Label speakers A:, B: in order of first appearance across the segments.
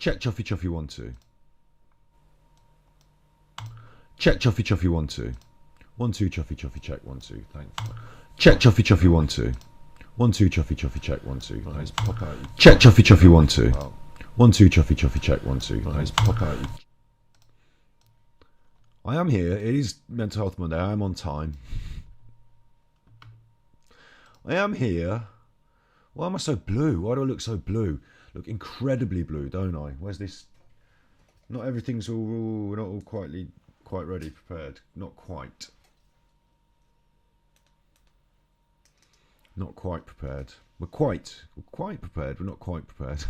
A: Check Chuffy Chuffy 1 2. Check Chuffy Chuffy 1 2. 1 2 Chuffy Chuffy check 1 2. Thanks. Check Chuffy Chuffy 1 2. 1 2 Chuffy Chuffy check 1 2.
B: Nice. Pop out.
A: Check Chuffy Chuffy 1 2. 1 2 Chuffy Chuffy check 1 2.
B: Nice. Pop out.
A: I am here. It is Mental Health Monday. I am on time. I am here. Why am I so blue? Why do I look so blue? Look incredibly blue, don't I? Where's this? Not everything's all. We're not all quite ready, prepared. Not quite. Not quite prepared. We're quite prepared. We're not quite prepared.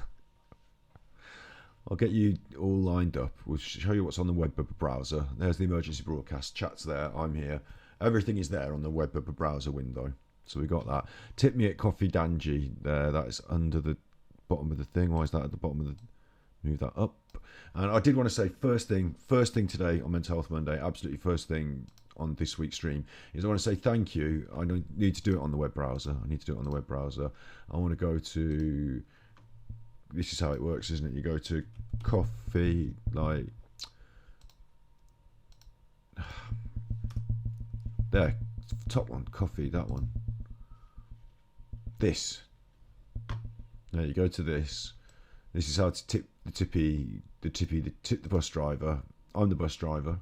A: I'll get you all lined up. We'll show you what's on the web browser. There's the emergency broadcast. Chat's there. I'm here. Everything is there on the web browser window. So we got that. Tip me at Coffee Danji. There. That is under the bottom of the thing. Why is that at the bottom of the? Move that up. And I did want to say first thing today on Mental Health Monday. Absolutely first thing on this week's stream is I want to say thank you. I need to do it on the web browser. I want to go to. This is how it works, isn't it? You go to coffee, like there, top one, coffee, that one. This. There you go to this. This is how to tip the bus driver. I'm the bus driver.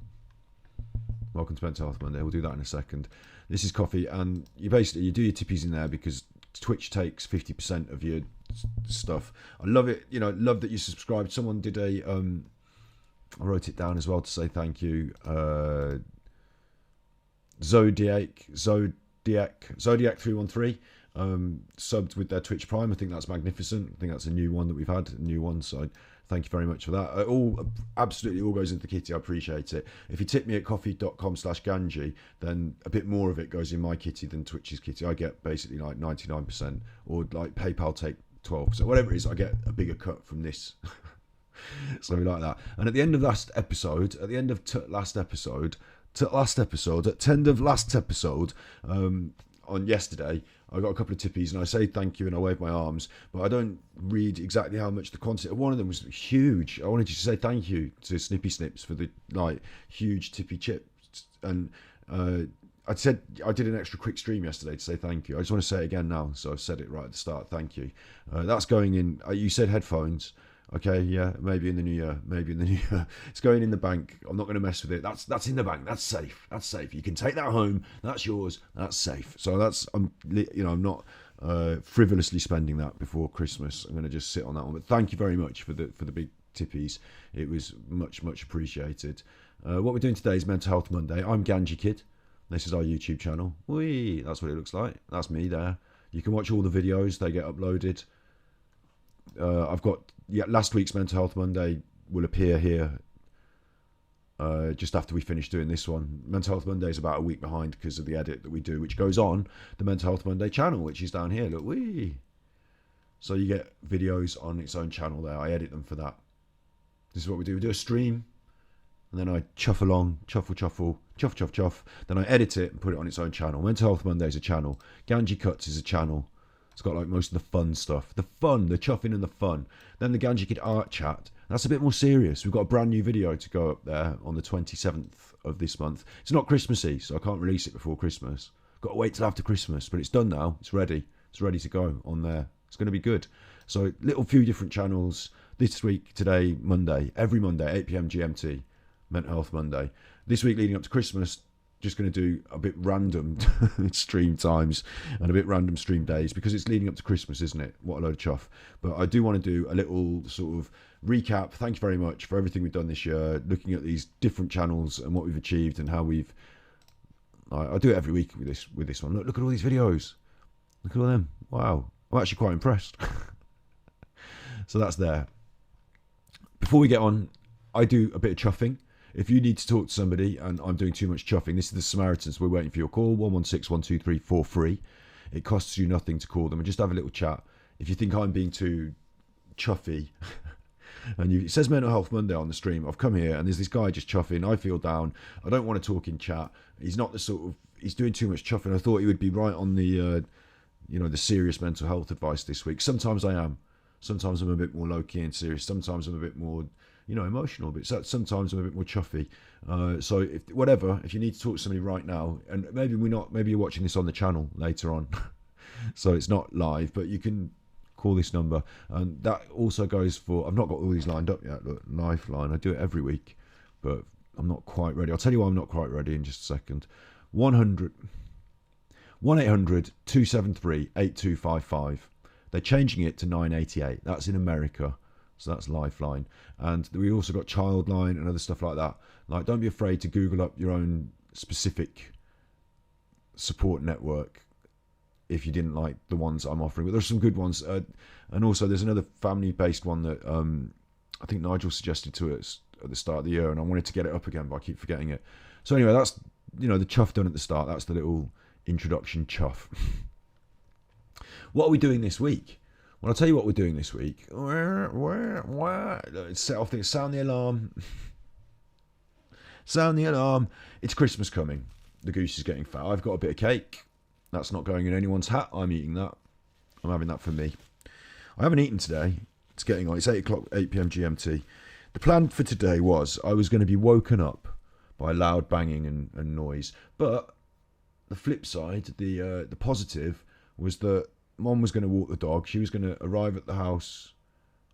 A: Welcome to Mental Health Monday. We'll do that in a second. This is coffee, and you do your tippies in there because Twitch takes 50% of your stuff. I love it. Love that you subscribed. Someone did I wrote it down as well to say thank you. Zodiac 313 subbed with their Twitch Prime. I think that's magnificent. I think that's a new one that we've had. A new one. So thank you very much for that. Absolutely all goes into the kitty. I appreciate it. If you tip me at coffee.com/Ganji, then a bit more of it goes in my kitty than Twitch's kitty. I get basically like 99%, or like PayPal take 12%, whatever it is. I get a bigger cut from this. Something like that. And at the end of last episode, at the end of last episode, on yesterday, I got a couple of tippies and I say thank you and I wave my arms, but I don't read exactly how much the content. One of them was huge. I wanted you to say thank you to Snippy Snips for the huge tippy chips, and I said I did an extra quick stream yesterday to say thank you. I just want to say it again now, so I've said it right at the start. Thank you. That's going in. You said headphones. Okay, yeah, maybe in the new year. It's going in the bank. I'm not going to mess with it. That's in the bank. That's safe. You can take that home. That's yours. That's safe. So I'm not frivolously spending that before Christmas. I'm going to just sit on that one. But thank you very much for the big tippies. It was much appreciated. What we're doing today is Mental Health Monday. I'm Ganji Kid. This is our YouTube channel. Whee! That's what it looks like. That's me there. You can watch all the videos. They get uploaded. I've got last week's Mental Health Monday will appear here just after we finish doing this one. Mental Health Monday is about a week behind because of the edit that we do, which goes on the Mental Health Monday channel, which is down here. Look, wee. So you get videos on its own channel there. I edit them for that. This is what we do. We do a stream, and then I chuff along, chuff. Then I edit it and put it on its own channel. Mental Health Monday is a channel. Ganji Cuts is a channel. It's got like most of the fun stuff. The chuffing and the fun. Then the Ganji Kid art chat. That's a bit more serious. We've got a brand new video to go up there on the 27th of this month. It's not Christmassy, so I can't release it before Christmas. Got to wait till after Christmas, but it's done now. It's ready. It's ready to go on there. It's going to be good. So little few different channels this week, today, Monday. Every Monday, 8 p.m. GMT. Mental Health Monday. This week leading up to Christmas, just going to do a bit random stream times and a bit random stream days because it's leading up to Christmas, isn't it? What a load of chuff. But I do want to do a little sort of recap. Thank you very much for everything we've done this year, looking at these different channels and what we've achieved and how we've... I do it every week with this one. Look at all these videos. Look at all them. Wow. I'm actually quite impressed. So that's there. Before we get on, I do a bit of chuffing. If you need to talk to somebody and I'm doing too much chuffing, this is the Samaritans. We're waiting for your call, 116-123-43. It costs you nothing to call them and just have a little chat. If you think I'm being too chuffy, and it says Mental Health Monday on the stream, I've come here and there's this guy just chuffing. I feel down. I don't want to talk in chat. He's not the sort of... He's doing too much chuffing. I thought he would be right on the, the serious mental health advice this week. Sometimes I am. Sometimes I'm a bit more low-key and serious. Sometimes I'm a bit more, emotional. But sometimes I'm a bit more chuffy. So if you need to talk to somebody right now, and maybe you're watching this on the channel later on, so it's not live, but you can call this number. And that also goes for, I've not got all these lined up yet. Look, Lifeline, I do it every week, but I'm not quite ready. I'll tell you why I'm not quite ready in just a second. 1-800-273-8255. They're changing it to 988. That's in America. So that's Lifeline. And we also got Childline and other stuff like that. Like, don't be afraid to Google up your own specific support network if you didn't like the ones I'm offering. But there's some good ones. And also there's another family-based one that I think Nigel suggested to us at the start of the year, and I wanted to get it up again, but I keep forgetting it. So anyway, that's, the chuff done at the start. That's the little introduction chuff. What are we doing this week? Well, I'll tell you what we're doing this week. Let's set off things. Sound the alarm. Sound the alarm. It's Christmas coming. The goose is getting fat. I've got a bit of cake. That's not going in anyone's hat. I'm eating that. I'm having that for me. I haven't eaten today. It's getting on. It's 8 o'clock, 8 p.m. GMT. The plan for today was I was going to be woken up by loud banging and noise. But the flip side, the positive, was that Mom was going to walk the dog. She was going to arrive at the house,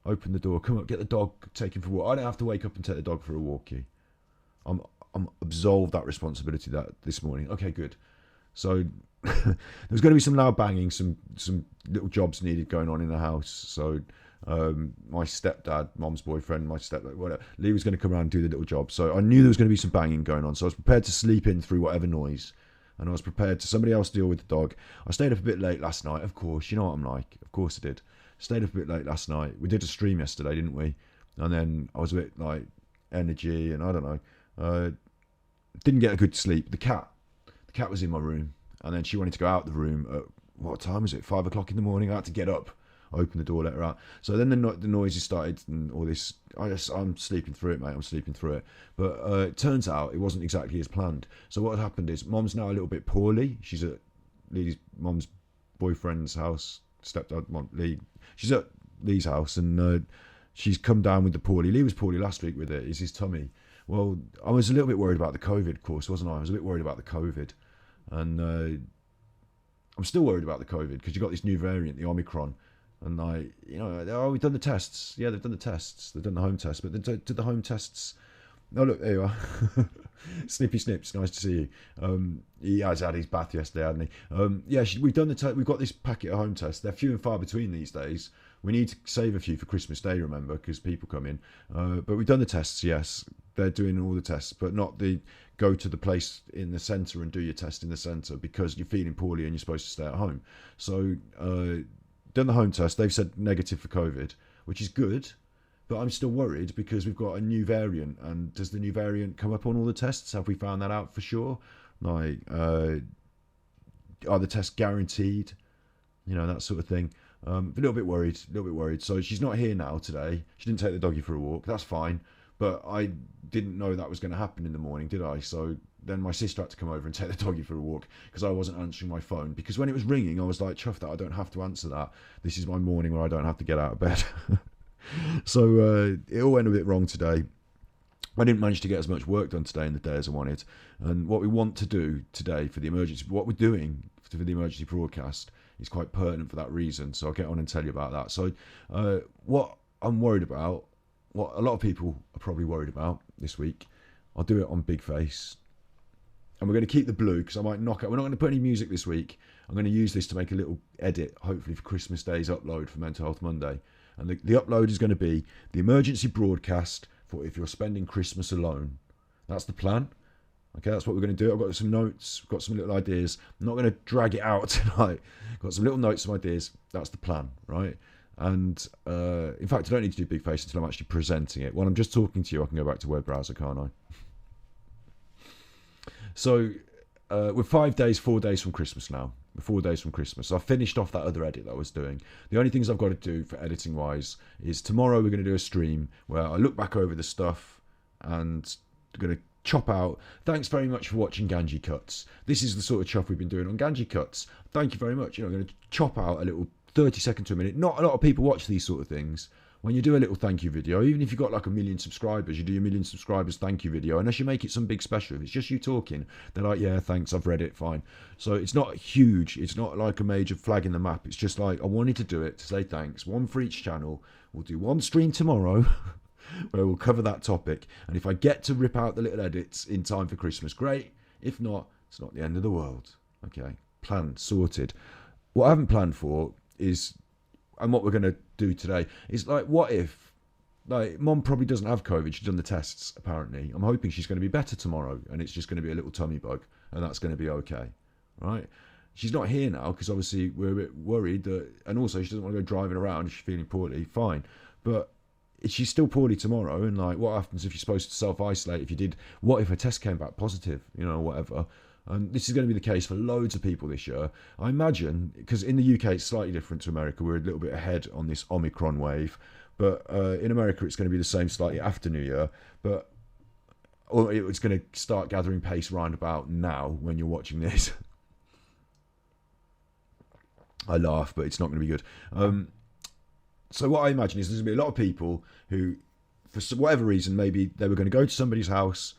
A: open the door, come up, get the dog, take him for a walk. I don't have to wake up and take the dog for a walkie. I'm absolved that responsibility this morning. Okay, good. So there's going to be some loud banging, some little jobs needed going on in the house. So my stepdad, Mom's boyfriend, my stepdad, whatever, Lee was going to come around and do the little job. So I knew there was going to be some banging going on. So I was prepared to sleep in through whatever noise. And I was prepared to somebody else deal with the dog. I stayed up a bit late last night, of course. You know what I'm like. Of course I did. Stayed up a bit late last night. We did a stream yesterday, didn't we? And then I was a bit like energy and I don't know. Didn't get a good sleep. The cat was in my room. And then she wanted to go out the room at, what time was it? 5 o'clock in the morning. I had to get up, open the door, let her out. So then the noises started and all this. I'm sleeping through it, mate. I'm sleeping through it. But it turns out it wasn't exactly as planned. So what had happened is Mom's now a little bit poorly. She's at Mom's boyfriend's house, stepdad, Lee. She's at Lee's house and she's come down with the poorly. Lee was poorly last week with it. It's his tummy. Well, I was a little bit worried about the COVID, of course, wasn't I? I was a bit worried about the COVID. And I'm still worried about the COVID because you've got this new variant, the Omicron. And we've done the tests. Yeah, they've done the tests. They've done the home tests. But they did the home tests. Oh, look, there you are. Snippy Snips, nice to see you. He has had his bath yesterday, hasn't he? We've done we've got this packet of home tests. They're few and far between these days. We need to save a few for Christmas Day, remember, because people come in. But we've done the tests, yes. They're doing all the tests, but not the go to the place in the centre and do your test in the centre because you're feeling poorly and you're supposed to stay at home. So, done the home test. They've said negative for COVID, which is good. But I'm still worried because we've got a new variant. And does the new variant come up on all the tests? Have we found that out for sure? Like, are the tests guaranteed? That sort of thing. A little bit worried. So she's not here now today. She didn't take the doggy for a walk. That's fine. But I didn't know that was going to happen in the morning, did I? So then my sister had to come over and take the doggy for a walk because I wasn't answering my phone. Because when it was ringing, I was like, chuff that, I don't have to answer that. This is my morning where I don't have to get out of bed. So it all went a bit wrong today. I didn't manage to get as much work done today in the day as I wanted. And what we want to do today for the emergency, what we're doing for the emergency broadcast is quite pertinent for that reason. So I'll get on and tell you about that. So what I'm worried about, what a lot of people are probably worried about this week, I'll do it on big face. And we're going to keep the blue because I might knock out. We're not going to put any music this week. I'm going to use this to make a little edit, hopefully for Christmas Day's upload for Mental Health Monday. And the upload is going to be the emergency broadcast for if you're spending Christmas alone. That's the plan. Okay, that's what we're going to do. I've got some notes, got some little ideas. I'm not going to drag it out tonight. Got some little notes and ideas. That's the plan, right? And in fact, I don't need to do big face until I'm actually presenting it. When I'm just talking to you, I can go back to web browser, can't I? So we're 4 days from Christmas now. We're 4 days from Christmas. So I've finished off that other edit that I was doing. The only things I've got to do for editing wise is tomorrow we're going to do a stream where I look back over the stuff and I'm going to chop out. Thanks very much for watching Ganji Cuts. This is the sort of chuff we've been doing on Ganji Cuts. Thank you very much. I'm going to chop out a little 30 seconds to a minute. Not a lot of people watch these sort of things. When you do a little thank you video, even if you've got like 1 million subscribers, you do your 1 million subscribers thank you video, unless you make it some big special. If it's just you talking, they're like, yeah, thanks, I've read it, fine. So it's not huge. It's not like a major flag in the map. It's just like, I wanted to do it to say thanks. One for each channel. We'll do one stream tomorrow where we'll cover that topic. And if I get to rip out the little edits in time for Christmas, great. If not, it's not the end of the world. Okay, planned, sorted. What I haven't planned for is, and what we're going to do today, is like, what if, like, Mom probably doesn't have COVID. She's done the tests, apparently. I'm hoping she's going to be better tomorrow, and it's just going to be a little tummy bug, and that's going to be okay, right? She's not here now, because obviously we're a bit worried that, and also she doesn't want to go driving around if she's feeling poorly, fine. But if she's still poorly tomorrow, and like, what happens if you're supposed to self-isolate? If you did, what if a test came back positive, you know, whatever. This is going to be the case for loads of people this year. I imagine, because in the UK it's slightly different to America. We're a little bit ahead on this Omicron wave. But in America it's going to be the same slightly after New Year. But or it's going to start gathering pace round about now when you're watching this. I laugh, but it's not going to be good. So what I imagine is there's going to be a lot of people who, for whatever reason, maybe they were going to go to somebody's house,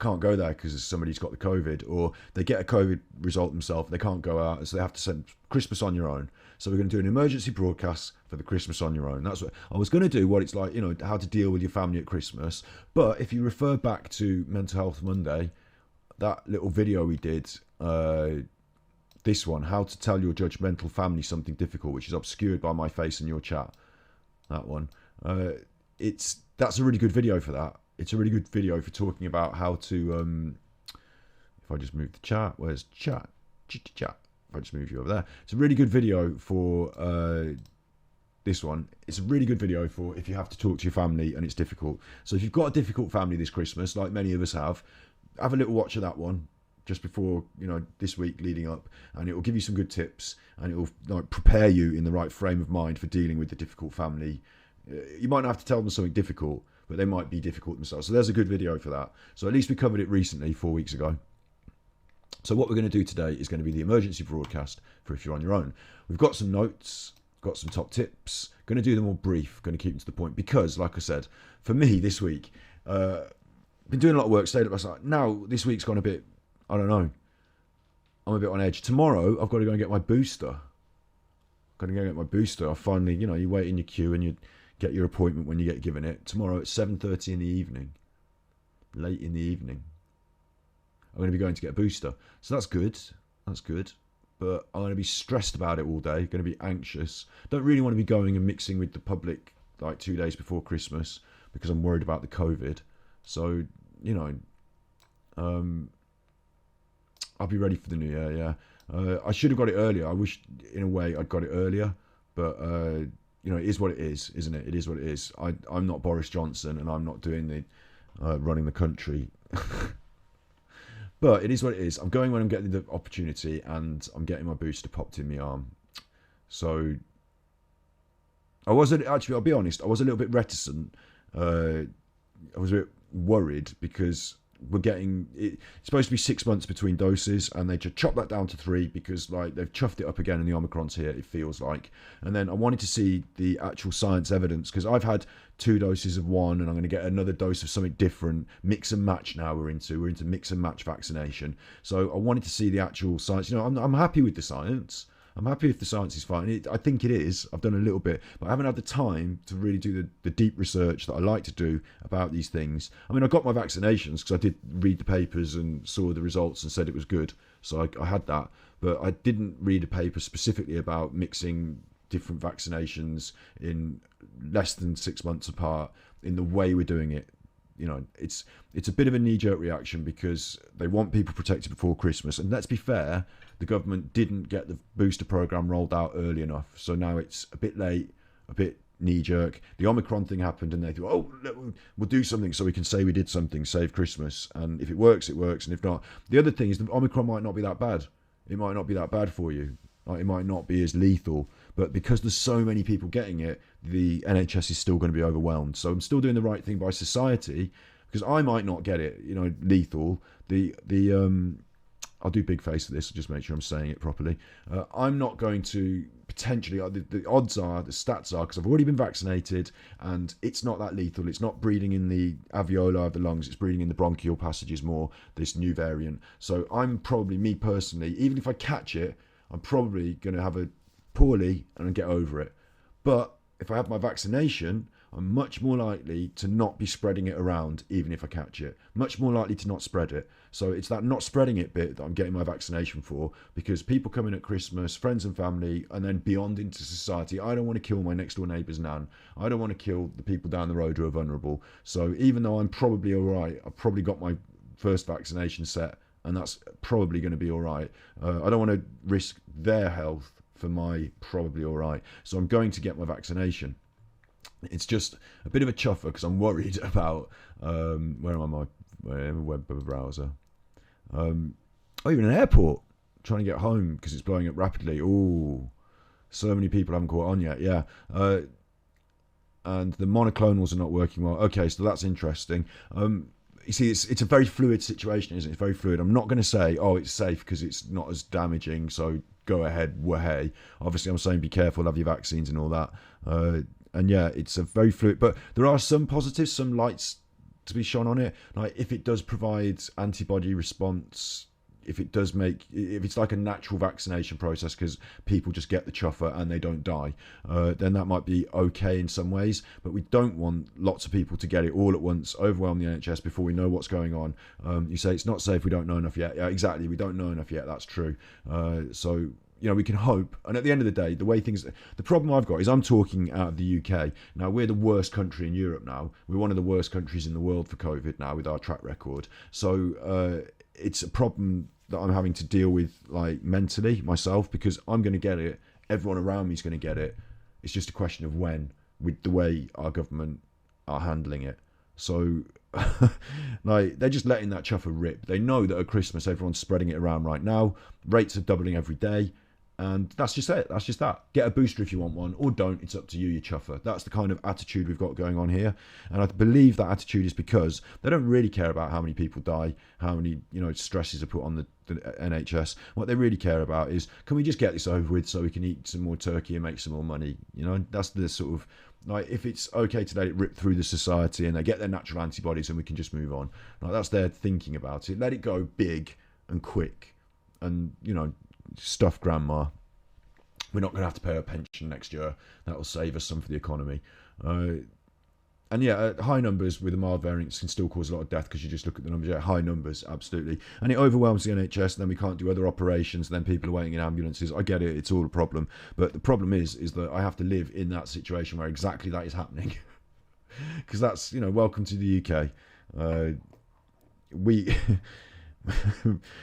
A: can't go there because somebody's got the COVID, or they get a COVID result themselves, they can't go out, so they have to send Christmas on your own. So we're going to do an emergency broadcast for the Christmas on your own. That's what I was going to do, what it's like, you know, how to deal with your family at Christmas. But if you refer back to Mental Health Monday, that little video we did, this one, how to tell your judgmental family something difficult, which is obscured by my face in your chat, that one, that's a really good video for that. It's a really good video for talking about how to, if I just move the chat, where's chat? Chat. If I just move you over there. It's a really good video for this one. It's a really good video for if you have to talk to your family and it's difficult. So if you've got a difficult family this Christmas, like many of us have a little watch of that one just before, you know, this week leading up, and it will give you some good tips, and it will like prepare you in the right frame of mind for dealing with the difficult family. You might not have to tell them something difficult, but they might be difficult themselves. So there's a good video for that. So at least we covered it recently, 4 weeks ago. So what we're going to do today is going to be the emergency broadcast for if you're on your own. We've got some notes, got some top tips. Going to do them all brief, going to keep them to the point, because, like I said, for me this week, been doing a lot of work, stayed up last night. Now this week's gone a bit, I don't know, I'm a bit on edge. Tomorrow I've got to go and get my booster. I finally, you know, you wait in your queue and you get your appointment when you get given it. Tomorrow at 7:30 in the evening, late in the evening, I'm going to be going to get a booster. So that's good. But I'm going to be stressed about it all day, going to be anxious. Don't really want to be going and mixing with the public like 2 days before Christmas because I'm worried about the COVID. So, you know, I'll be ready for the new year, yeah. I should have got it earlier. I wish, in a way, I'd got it earlier. But, you know, it is what it is, isn't it? It is what it is. I'm not Boris Johnson, and I'm not doing the running the country. But it is what it is. I'm going when I'm getting the opportunity, and I'm getting my booster popped in my arm. So I'll be honest, I was a little bit reticent. I was a bit worried because it's supposed to be 6 months between doses, and they just chopped that down to 3 because like they've chuffed it up again and the Omicron's here, it feels like. And then I wanted to see the actual science evidence, because I've had 2 doses of one and I'm going to get another dose of something different. Mix and match now we're into mix and match vaccination. So I wanted to see the actual science. You know, I'm happy with the science. I'm happy if the science is fine. I think it is. I've done a little bit, but I haven't had the time to really do the deep research that I like to do about these things. I mean, I got my vaccinations because I did read the papers and saw the results and said it was good. So I had that, but I didn't read a paper specifically about mixing different vaccinations in less than 6 months apart in the way we're doing it. You know, it's a bit of a knee-jerk reaction because they want people protected before Christmas. And let's be fair, the government didn't get the booster program rolled out early enough. So now it's a bit late, a bit knee-jerk. The Omicron thing happened and they thought, oh, we'll do something so we can say we did something, save Christmas. And if it works, it works. And if not, the other thing is the Omicron might not be that bad. It might not be that bad for you. Like, it might not be as lethal, but because there's so many people getting it, the NHS is still going to be overwhelmed. So I'm still doing the right thing by society, because I might not get it, you know, lethal. I'll do big face for this, just make sure I'm saying it properly. I'm not going to potentially, the odds are, the stats are, because I've already been vaccinated, and it's not that lethal. It's not breeding in the alveoli of the lungs. It's breeding in the bronchial passages more, this new variant. So I'm probably, me personally, even if I catch it, I'm probably going to have a poorly and get over it. But if I have my vaccination, I'm much more likely to not be spreading it around, even if I catch it. Much more likely to not spread it. So it's that not spreading it bit that I'm getting my vaccination for, because people come in at Christmas, friends and family, and then beyond into society. I don't want to kill my next door neighbour's nan. I don't want to kill the people down the road who are vulnerable. So even though I'm probably all right, I've probably got my first vaccination set, and that's probably going to be all right. I don't want to risk their health for my probably all right. So I'm going to get my vaccination. It's just a bit of a chuffer because I'm worried about where am I? My web browser. Even an airport. Trying to get home because it's blowing up rapidly. Oh, so many people haven't caught on yet. Yeah. And the monoclonals are not working well. Okay, so that's interesting. You see, it's a very fluid situation, isn't it? It's very fluid. I'm not going to say, oh, it's safe because it's not as damaging, so go ahead, wahey. Obviously, I'm saying be careful, have your vaccines and all that. And yeah, it's a very fluid, but there are some positives, some lights to be shone on it. Like if it does provide antibody response, if it's like a natural vaccination process because people just get the chuffer and they don't die, then that might be okay in some ways. But we don't want lots of people to get it all at once, overwhelm the NHS before we know what's going on. You say it's not safe, we don't know enough yet. Yeah, exactly, we don't know enough yet, that's true. So we can hope. And at the end of the day, the problem I've got is I'm talking out of the UK. Now, we're the worst country in Europe now. We're one of the worst countries in the world for COVID now with our track record. So it's a problem that I'm having to deal with, like, mentally myself, because I'm going to get it. Everyone around me is going to get it. It's just a question of when, with the way our government are handling it. So, like, they're just letting that chuffer rip. They know that at Christmas, everyone's spreading it around right now. Rates are doubling every day. And that's just it. That's just that. Get a booster if you want one, or don't. It's up to you, you chuffer. That's the kind of attitude we've got going on here. And I believe that attitude is because they don't really care about how many people die, how many stresses are put on the NHS. What they really care about is, can we just get this over with so we can eat some more turkey and make some more money? That's the sort of, like, if it's okay to let it rip through the society and they get their natural antibodies and we can just move on. Like, that's their thinking about it. Let it go big and quick, and stuff grandma. We're not going to have to pay her pension next year. That will save us some for the economy. And yeah, high numbers with the mild variants can still cause a lot of death because you just look at the numbers. Yeah, high numbers, absolutely. And it overwhelms the NHS, and then we can't do other operations, and then people are waiting in ambulances. I get it, it's all a problem. But the problem is that I have to live in that situation where exactly that is happening. Because that's, welcome to the UK.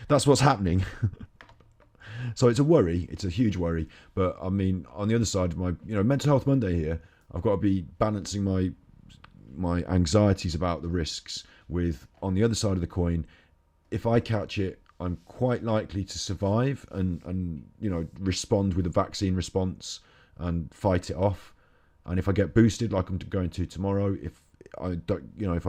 A: That's what's happening. So it's a worry. It's a huge worry. But I mean, on the other side of my, Mental Health Monday here, I've got to be balancing my anxieties about the risks with, on the other side of the coin, if I catch it, I'm quite likely to survive and respond with a vaccine response and fight it off. And if I get boosted, like I'm going to tomorrow, if I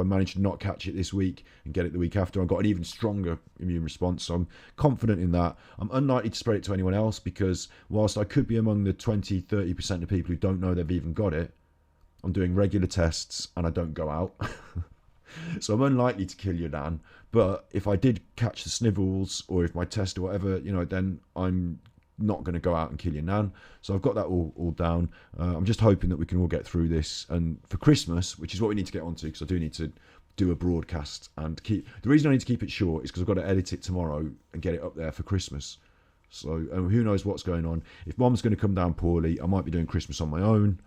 A: manage to not catch it this week and get it the week after, I've got an even stronger immune response. So I'm confident in that. I'm unlikely to spread it to anyone else because whilst I could be among the 20-30% of people who don't know they've even got it, I'm doing regular tests and I don't go out. So I'm unlikely to kill your nan. But if I did catch the snivels, or if my test or whatever, then I'm not going to go out and kill your nan. So I've got that all down. I'm just hoping that we can all get through this. And for Christmas, which is what we need to get onto, because I do need to do a broadcast and keep. The reason I need to keep it short is because I've got to edit it tomorrow and get it up there for Christmas. So who knows what's going on. If Mom's going to come down poorly, I might be doing Christmas on my own.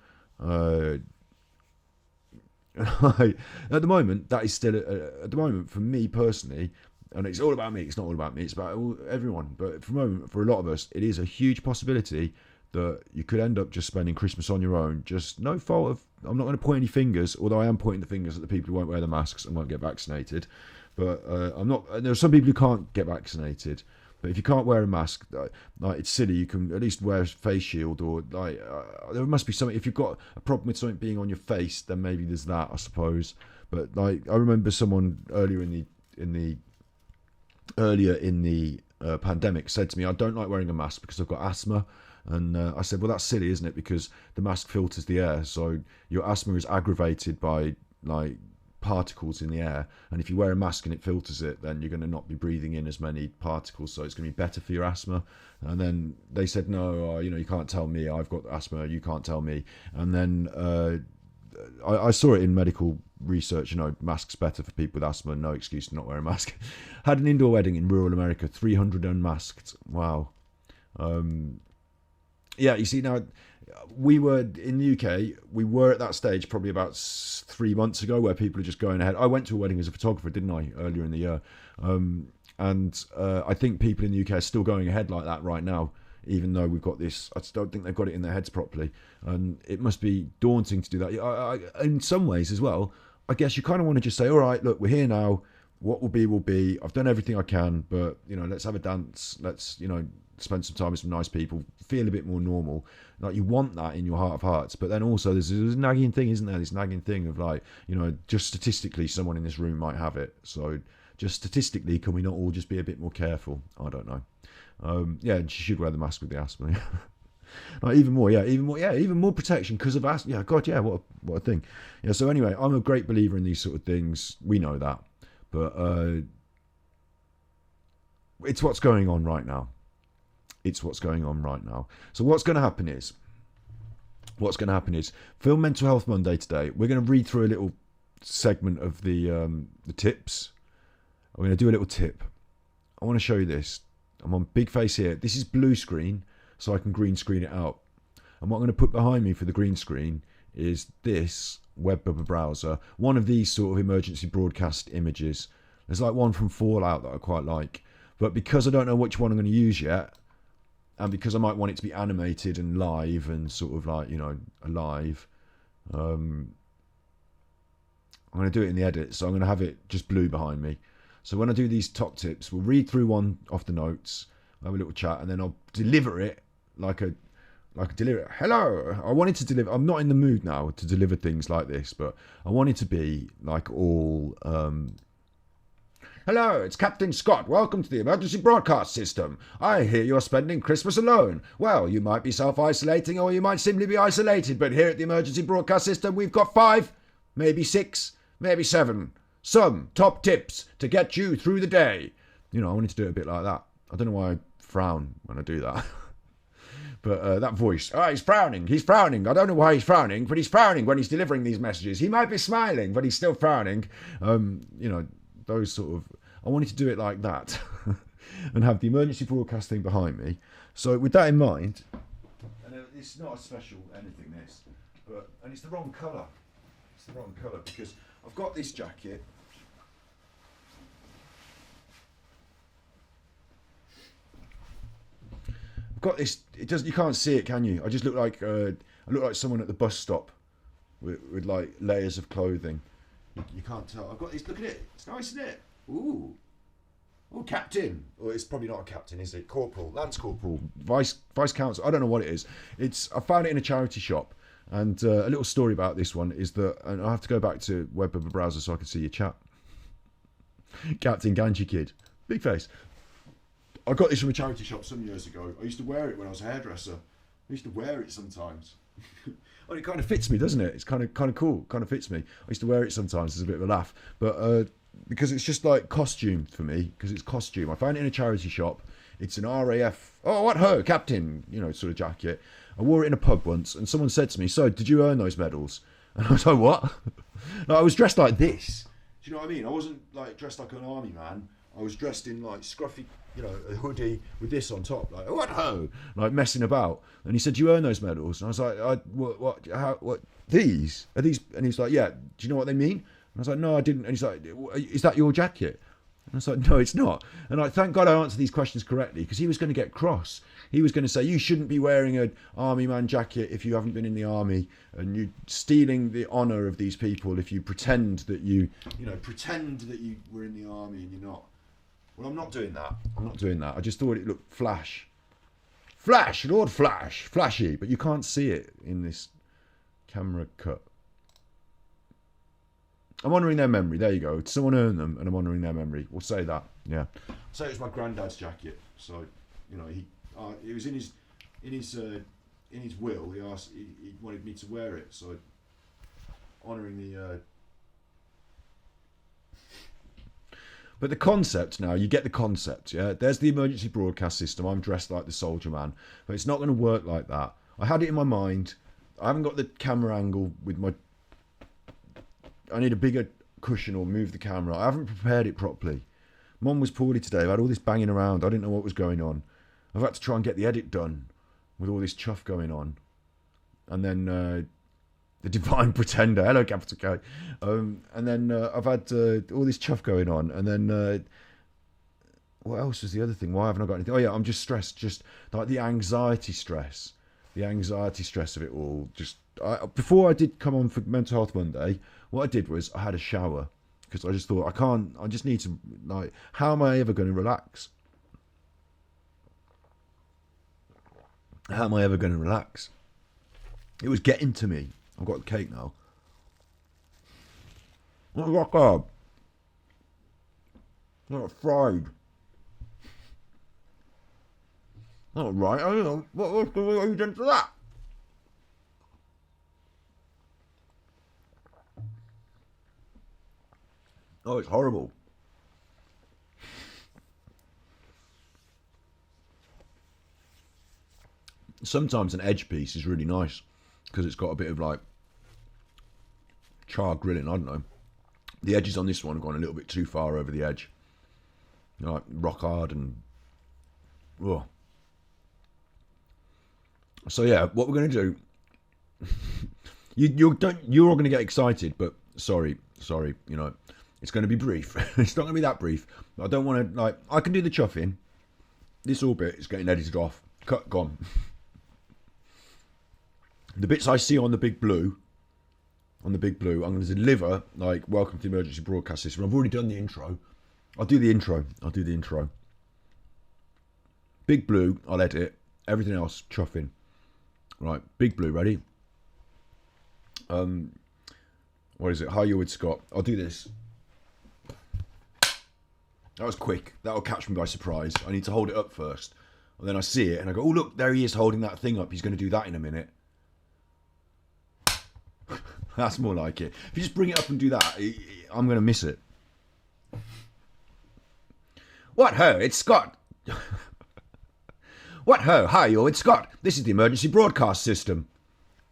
A: At the moment, that is still at the moment for me personally. And it's all about me. It's not all about me. It's about everyone. But for the moment, for a lot of us, it is a huge possibility that you could end up just spending Christmas on your own. Just no fault of. I'm not going to point any fingers, although I am pointing the fingers at the people who won't wear the masks and won't get vaccinated. But I'm not. There are some people who can't get vaccinated. But if you can't wear a mask, like it's silly. You can at least wear a face shield, or like there must be something. If you've got a problem with something being on your face, then maybe there's that, I suppose. But like I remember someone earlier in the pandemic said to me, I don't like wearing a mask because I've got asthma. And I said, well, that's silly, isn't it? Because the mask filters the air, so your asthma is aggravated by like particles in the air, and if you wear a mask and it filters it, then you're going to not be breathing in as many particles, so it's going to be better for your asthma. And then they said, no, you can't tell me, I've got asthma, you can't tell me. And then I saw it in medical research, masks better for people with asthma, no excuse to not wear a mask. Had an indoor wedding in rural America, 300 unmasked. Wow. Yeah, you see, now we were in the UK, we were at that stage probably about 3 months ago where people are just going ahead. I went to a wedding as a photographer, didn't I, earlier in the year? And I think people in the UK are still going ahead like that right now, even though we've got this. I just don't think they've got it in their heads properly. And it must be daunting to do that. I, in some ways as well, I guess you kind of want to just say, all right, look, we're here now. What will be, will be. I've done everything I can, but, let's have a dance. Let's, spend some time with some nice people, feel a bit more normal. Like, you want that in your heart of hearts, but then also there's this nagging thing, isn't there? This nagging thing of like, just statistically someone in this room might have it. So just statistically, can we not all just be a bit more careful? I don't know. Yeah, and she should wear the mask with the asthma. Like, even more protection because of asthma. Yeah, God, yeah, what a thing. Yeah. So anyway, I'm a great believer in these sort of things. We know that, but it's what's going on right now. It's what's going on right now. So what's going to happen is Film Mental Health Monday today. We're going to read through a little segment of the tips. I'm going to do a little tip. I want to show you this. I'm on big face here. This is blue screen, so I can green screen it out. And what I'm going to put behind me for the green screen is this WebBubba browser. One of these sort of emergency broadcast images. There's like one from Fallout that I quite like. But because I don't know which one I'm going to use yet, and because I might want it to be animated and live and sort of like, alive, I'm going to do it in the edit. So I'm going to have it just blue behind me. So when I do these top tips, we'll read through one off the notes, have a little chat, and then I'll deliver it like a deliver. Hello, I wanted to deliver. I'm not in the mood now to deliver things like this, but I want it to be like all... Hello, it's Captain Scott. Welcome to the emergency broadcast system. I hear you're spending Christmas alone. Well, you might be self-isolating or you might simply be isolated, but here at the emergency broadcast system, we've got 5, maybe 6, maybe 7. Some top tips to get you through the day. I wanted to do it a bit like that. I don't know why I frown when I do that. But that voice, he's frowning. He's frowning. I don't know why he's frowning, but he's frowning when he's delivering these messages. He might be smiling, but he's still frowning. Those sort of... I wanted to do it like that and have the emergency broadcast thing behind me. So with that in mind, and it's not a special anything, this, and it's the wrong colour. It's the wrong colour because I've got this jacket. I've got this. It doesn't. You can't see it, can you? I just look like I look like someone at the bus stop with like layers of clothing. You can't tell. I've got this. Look at it. It's nice, isn't it? Ooh. Oh, captain. Well, it's probably not a captain, is it? Corporal, lance corporal, vice counsel. I don't know what it is. I found it in a charity shop. And a little story about this one is that, and I have to go back to WebBubba browser so I can see your chat. Captain Ganji Kid, big face. I got this from a charity shop some years ago. I used to wear it when I was a hairdresser. I used to wear it sometimes. Well, it kind of fits me, doesn't it? It's kind of cool. Kind of fits me. I used to wear it sometimes as a bit of a laugh, but because it's just like costume for me. Because it's costume. I found it in a charity shop. It's an RAF. Oh, what ho, Captain? Sort of jacket. I wore it in a pub once, and someone said to me, "So, did you earn those medals?" And I was like, "What?" No, I was dressed like this. Do you know what I mean? I wasn't like dressed like an army man. I was dressed in like scruffy, a hoodie with this on top, like what ho, like messing about. And he said, "Do you earn those medals?" And I was like, "What? How? What? These? Are these?" And he's like, "Yeah." Do you know what they mean? And I was like, "No, I didn't." And he's like, "Is that your jacket?" And I was like, "No, it's not." And thank God I answered these questions correctly, because he was going to get cross. He was going to say, "You shouldn't be wearing an army man jacket if you haven't been in the army, and you're stealing the honour of these people if you pretend that you were in the army and you're not." Well, I'm not doing that. I just thought it looked Lord flashy, but you can't see it in this camera cut. I'm honouring their memory. There you go. Someone earned them, and I'm honouring their memory. We'll say that. Yeah. Say it was my granddad's jacket. So, he was in in his will, he wanted me to wear it, so honouring the. But the concept now, you get the concept, yeah? There's the emergency broadcast system. I'm dressed like the soldier man. But it's not going to work like that. I had it in my mind. I haven't got the camera angle with my... I need a bigger cushion or move the camera. I haven't prepared it properly. Mum was poorly today. I had all this banging around. I didn't know what was going on. I've had to try and get the edit done with all this chuff going on. And then... the Divine Pretender. Hello, Capital K. And then I've had all this chuff going on. And then what else was the other thing? Why haven't I got anything? Oh, yeah, I'm just stressed. Just like the anxiety stress. The anxiety stress of it all. Just before I did come on for Mental Health Monday, what I did was I had a shower. Because I just thought, I just need to, like, how am I ever going to relax? How am I ever going to relax? It was getting to me. I've got the cake now. Not rock hard. Not fried. Not right. I don't know. What are you done to that? Oh, it's horrible. Sometimes an edge piece is really nice because it's got a bit of like char grilling. I don't know. The edges on this one have gone a little bit too far over the edge. Like rock hard and... Oh. So yeah, what we're going to do... you're all going to get excited, but sorry, you know, it's going to be brief. It's not going to be that brief. I don't want to, like, I can do the chuffing. This all bit is getting edited off. Cut, gone. The bits I see on the big blue, I'm going to deliver, like, welcome to the emergency broadcast system. I've already done the intro. I'll do the intro. Big blue, I'll edit. Everything else, chuffing. Right, big blue, ready? What is it? Hi, you with Scott. I'll do this. That was quick. That'll catch me by surprise. I need to hold it up first. And then I see it and I go, oh, look, there he is holding that thing up. He's going to do that in a minute. That's more like it. If you just bring it up and do that, I'm going to miss it. What ho, it's Scott. What ho, hi, you're with Scott. This is the emergency broadcast system.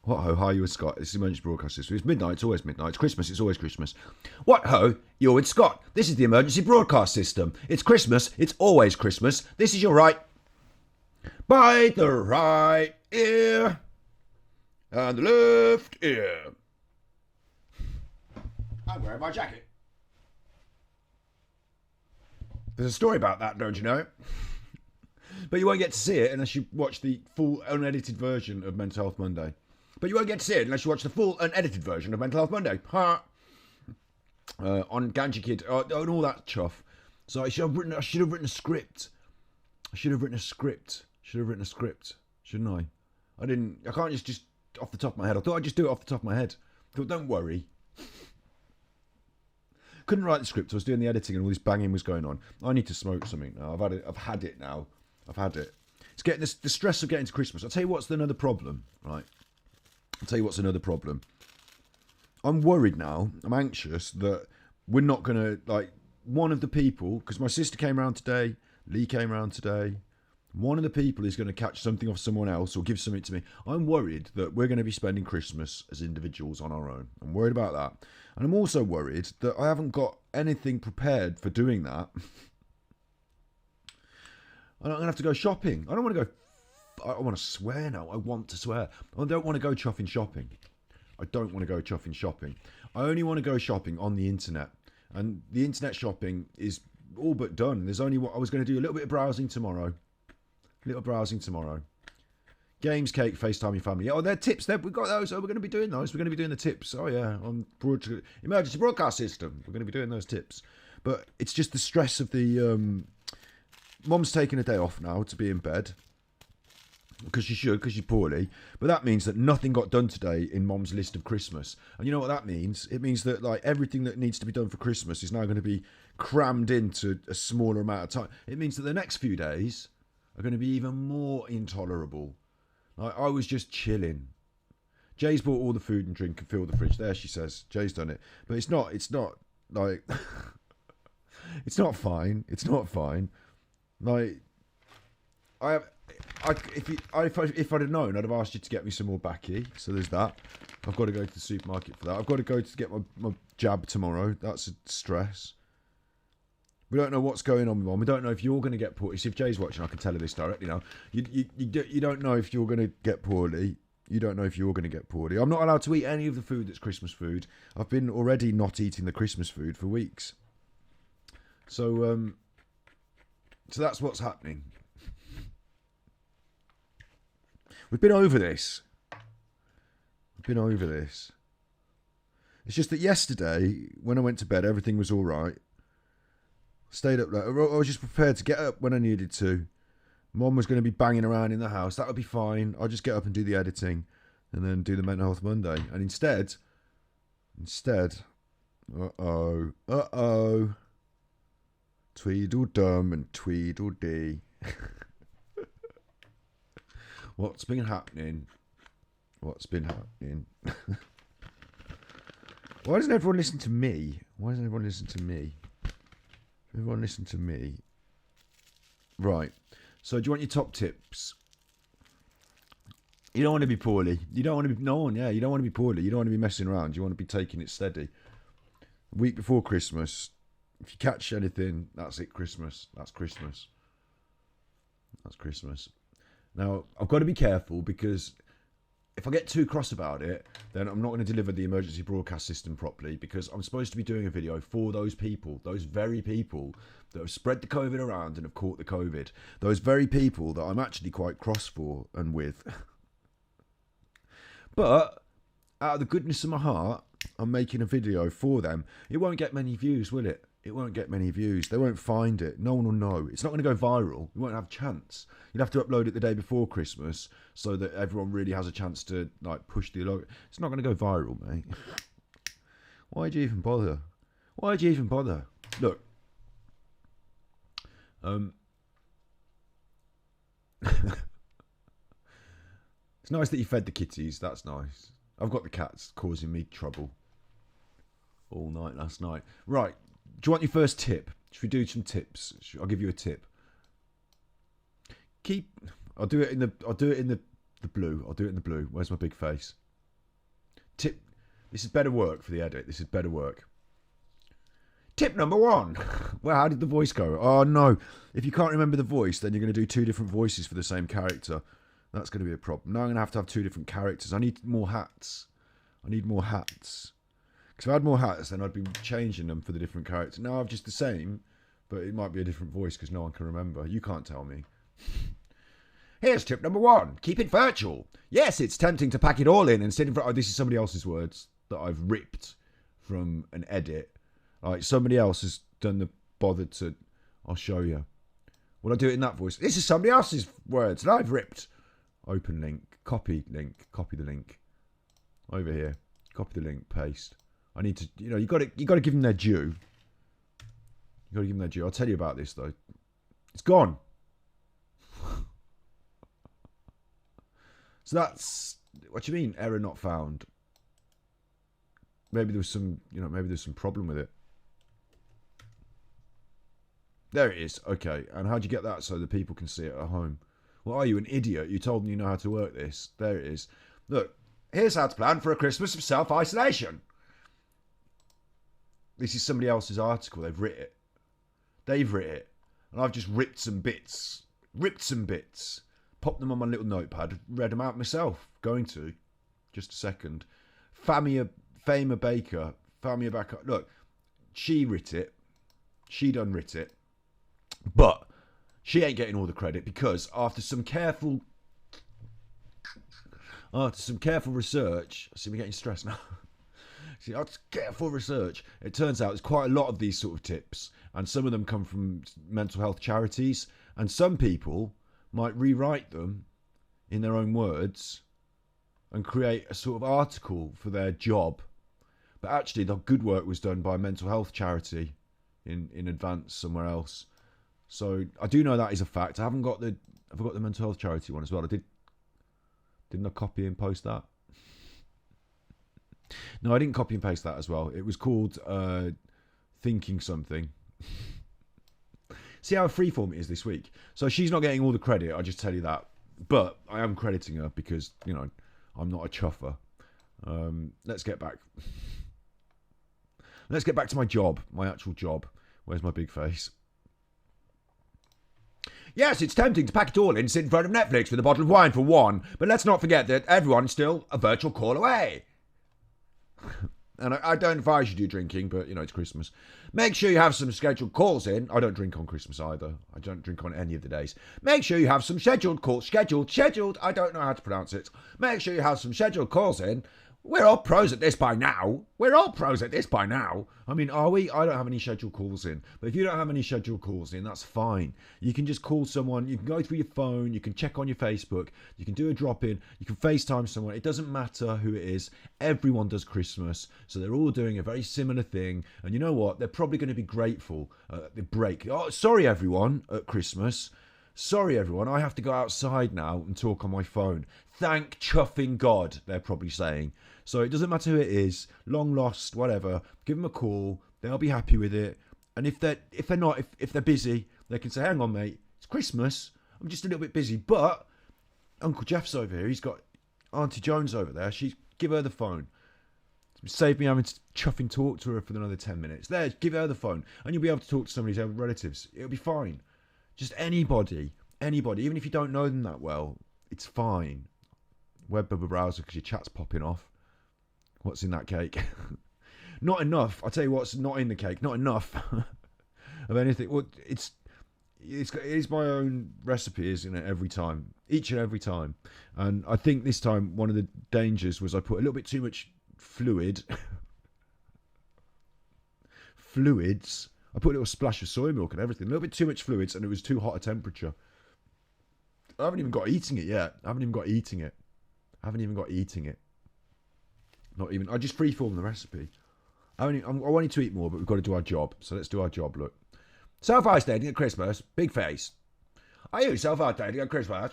A: What ho, hi, you're with Scott. This is the emergency broadcast system. It's midnight, it's always midnight. It's Christmas, it's always Christmas. What ho, you're with Scott. This is the emergency broadcast system. It's Christmas, it's always Christmas. This is your right. By the right ear and the left ear. I'm wearing my jacket. There's a story about that, don't you know? But you won't get to see it unless you watch the full unedited version of Mental Health Monday. But you won't get to see it unless you watch the full unedited version of Mental Health Monday. Ha! On Ganji Kid, and all that chuff. So I should have written a script. Shouldn't I? I didn't. I can't just off the top of my head. I thought I'd just do it off the top of my head. I thought, don't worry. Couldn't write the script. I was doing the editing and all this banging was going on. I need to smoke something now. I've had it now. I've had it. It's getting this, the stress of getting to Christmas. I'll tell you what's another problem, right? I'm worried now. I'm anxious that we're not going to, like, one of the people, because my sister came around today, Lee came around today, one of the people is going to catch something off someone else or give something to me. I'm worried that we're going to be spending Christmas as individuals on our own. I'm worried about that. And I'm also worried that I haven't got anything prepared for doing that. And I'm going to have to go shopping. I don't want to go... I want to swear now. I want to swear. I don't want to go shopping. I don't want to go shopping. I only want to go shopping on the internet. And the internet shopping is all but done. There's only what I was going to do a little bit of browsing tomorrow. Games, cake, FaceTime your family. Oh, they're tips. We've got those. Oh, we're going to be doing those. We're going to be doing the tips. Oh, yeah. On emergency broadcast system. We're going to be doing those tips. But it's just the stress of the... Mum's taking a day off now to be in bed. Because she should, because she's poorly. But that means that nothing got done today in Mum's list of Christmas. And you know what that means? It means that, like, everything that needs to be done for Christmas is now going to be crammed into a smaller amount of time. It means that the next few days are going to be even more intolerable I was just chilling. Jay's bought all the food and drink and filled the fridge. There, she says. Jay's done it. But it's not like, it's not fine. It's not fine. Like, if I'd have known, I'd have asked you to get me some more backy. So there's that. I've got to go to the supermarket for that. I've got to go to get my jab tomorrow. That's a stress. We don't know what's going on with Mum. We don't know if you're going to get poorly. See, if Jay's watching, I can tell her this directly now. You don't know if you're going to get poorly. You don't know if you're going to get poorly. I'm not allowed to eat any of the food that's Christmas food. I've been already not eating the Christmas food for weeks. So that's what's happening. We've been over this. It's just that yesterday, when I went to bed, everything was all right. Stayed up late. I was just prepared to get up when I needed to. Mum was going to be banging around in the house. That would be fine. I'll just get up and do the editing and then do the Mental Health Monday. And instead, Tweedledum and Tweedledee. What's been happening? Why doesn't everyone listen to me? Everyone listen to me. Right. So do you want your top tips? You don't want to be poorly. You don't want to be You don't want to be poorly. You don't want to be messing around. You want to be taking it steady. A week before Christmas. If you catch anything, that's it. Christmas. That's Christmas. Now, I've got to be careful because if I get too cross about it, then I'm not going to deliver the emergency broadcast system properly because I'm supposed to be doing a video for those people, those very people that have spread the COVID around and have caught the COVID. Those very people that I'm actually quite cross for and with. But out of the goodness of my heart, I'm making a video for them. It won't get many views, will it? It won't get many views. They won't find it. No one will know. It's not going to go viral. You won't have a chance. You'd have to upload it the day before Christmas so that everyone really has a chance to like push the log. It's not going to go viral, mate. Why'd you even bother? Look. It's nice that you fed the kitties. That's nice. I've got the cats causing me trouble all night last night. Right. Do you want your first tip? Should we do some tips? I'll give you a tip. I'll do it in the blue. I'll do it in the blue. Where's my big face? Tip. This is better work for the edit. This is better work. Tip number 1. Well, how did the voice go? Oh no. If you can't remember the voice, then you're going to do 2 different voices for the same character. That's going to be a problem. Now I'm going to have 2 different characters. I need more hats. Because if I had more hats, then I'd be changing them for the different characters. Now I've just the same, but it might be a different voice because no one can remember. You can't tell me. Here's tip number 1. Keep it virtual. Yes, it's tempting to pack it all in and sit in front. Oh, this is somebody else's words that I've ripped from an edit. Like somebody else has done the bother to. I'll show you. Will I do it in that voice? This is somebody else's words that I've ripped. Open link. Copy the link. Over here. Copy the link. Paste. I need to, you got to give them their due. I'll tell you about this though. It's gone. So that's what you mean. Error not found. Maybe there was some, maybe there's some problem with it. There it is. Okay. And how'd you get that so the people can see it at home? Well, are you an idiot? You told them you know how to work this. There it is. Look, here's how to plan for a Christmas of self-isolation. This is somebody else's article. They've written it. And I've just ripped some bits. Popped them on my little notepad. Read them out myself. Just a second. Famia Baker. Look, she writ it. She done writ it. But she ain't getting all the credit because after some careful research, I see me getting stressed now. See, after careful research, it turns out there's quite a lot of these sort of tips, and some of them come from mental health charities, and some people might rewrite them in their own words and create a sort of article for their job. But actually, the good work was done by a mental health charity in advance somewhere else. So I do know that is a fact. I've got the mental health charity one as well. Didn't I copy and post that? No, I didn't copy and paste that as well. It was called Thinking Something. See how freeform it is this week. So she's not getting all the credit, I just tell you that. But I am crediting her because, I'm not a chuffer. Let's get back. Let's get back to my job, my actual job. Where's my big face? Yes, it's tempting to pack it all in, sit in front of Netflix with a bottle of wine for one, but let's not forget that everyone's still a virtual call away. And I don't advise you do drinking, but, it's Christmas. Make sure you have some scheduled calls in. I don't drink on Christmas either. I don't drink on any of the days. Make sure you have some scheduled calls. Scheduled. I don't know how to pronounce it. Make sure you have some scheduled calls in. We're all pros at this by now. I mean, are we? I don't have any scheduled calls in. But if you don't have any scheduled calls in, that's fine. You can just call someone. You can go through your phone. You can check on your Facebook. You can do a drop-in. You can FaceTime someone. It doesn't matter who it is. Everyone does Christmas. So they're all doing a very similar thing. And you know what? They're probably going to be grateful at the break. Oh, sorry, everyone, at Christmas. Sorry, everyone, I have to go outside now and talk on my phone. Thank chuffing God, they're probably saying. So it doesn't matter who it is, long lost, whatever. Give them a call. They'll be happy with it. And if they're busy, they can say, "Hang on, mate, it's Christmas. I'm just a little bit busy, but Uncle Jeff's over here. He's got Auntie Jones over there. Give her the phone. Save me having to chuffing talk to her for another 10 minutes. There, give her the phone, and you'll be able to talk to somebody's other relatives. It'll be fine." Just anybody, even if you don't know them that well, it's fine. Web browser because your chat's popping off. What's in that cake? Not enough. I'll tell you what's not in the cake. Not enough of anything. Well, it is my own recipe, isn't it? Every time, each and every time. And I think this time one of the dangers was I put a little bit too much fluids. I put a little splash of soy milk and everything. A little bit too much fluids, and it was too hot a temperature. I haven't even got eating it yet. Not even. I just freeform the recipe. I wanted to eat more, but we've got to do our job. So let's do our job, look. Self-isolating at Christmas. Big face. Are you self-isolating at Christmas?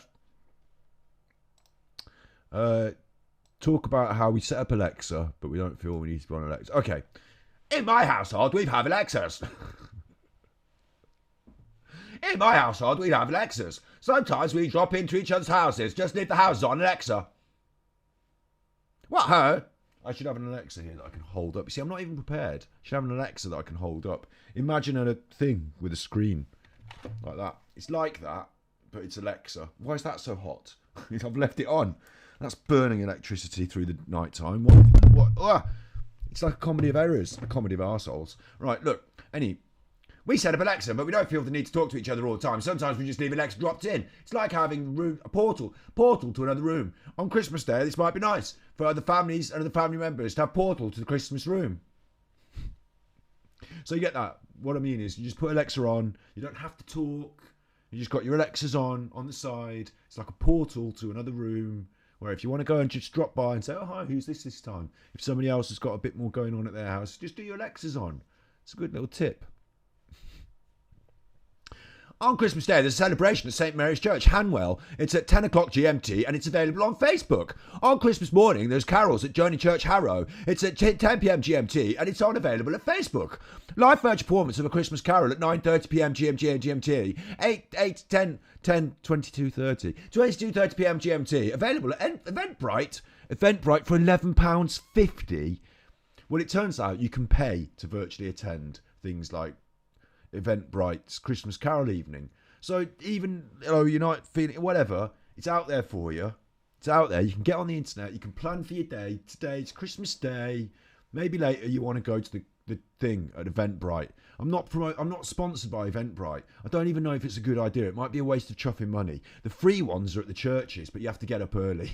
A: Talk about how we set up Alexa, but we don't feel we need to run Alexa. Okay. In my household, we have Alexas. Sometimes we drop into each other's houses, just leave the houses on Alexa. What, her? I should have an Alexa here that I can hold up. You see, I'm not even prepared. I should have an Alexa that I can hold up. Imagine a thing with a screen like that. It's like that, but it's Alexa. Why is that so hot? I've left it on. That's burning electricity through the night time. What? It's like a comedy of errors, a comedy of arseholes. Right, look, we set up Alexa, but we don't feel the need to talk to each other all the time. Sometimes we just leave Alexa dropped in. It's like having a portal to another room. On Christmas Day, this might be nice for other families and other family members to have portal to the Christmas room. So you get that. What I mean is you just put Alexa on. You don't have to talk. You just got your Alexas on the side. It's like a portal to another room, where if you want to go and just drop by and say, "Oh, hi, who's this time?" If somebody else has got a bit more going on at their house, just do your Alexas on. It's a good little tip. On Christmas Day, there's a celebration at St. Mary's Church, Hanwell. It's at 10 o'clock GMT, and it's available on Facebook. On Christmas morning, there's carols at Journey Church, Harrow. It's at 10 p.m. GMT, and it's available at Facebook. Live virtual performance of A Christmas Carol at 9:30 p.m. GMT, 8, 10, 22:30. 22:30 p.m. GMT. Available at Eventbrite. Eventbrite for £11.50. Well, it turns out you can pay to virtually attend things like Eventbrite's Christmas Carol evening. So even though you're not feeling whatever, it's out there for you. It's out there. You can get on the internet. You can plan for your day. Today it's Christmas Day. Maybe later you want to go to the thing at Eventbrite. I'm not sponsored by Eventbrite. I don't even know if it's a good idea. It might be a waste of chuffing money. The free ones are at the churches, but you have to get up early.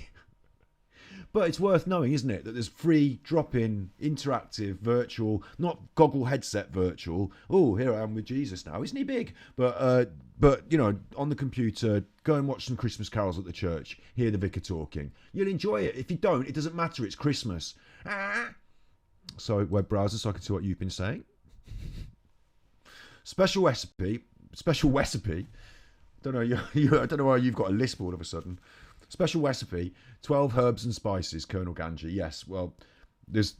A: But it's worth knowing, isn't it, that there's free drop-in, interactive, virtual, not goggle headset virtual. Oh, here I am with Jesus now. Isn't he big? But on the computer, go and watch some Christmas carols at the church. Hear the vicar talking. You'll enjoy it. If you don't, it doesn't matter. It's Christmas. So web browser, so I can see what you've been saying. Special recipe. Don't know. I don't know why you've got a lisp all of a sudden. Special recipe: 12 herbs and spices, Colonel Ganji. Yes, well, there's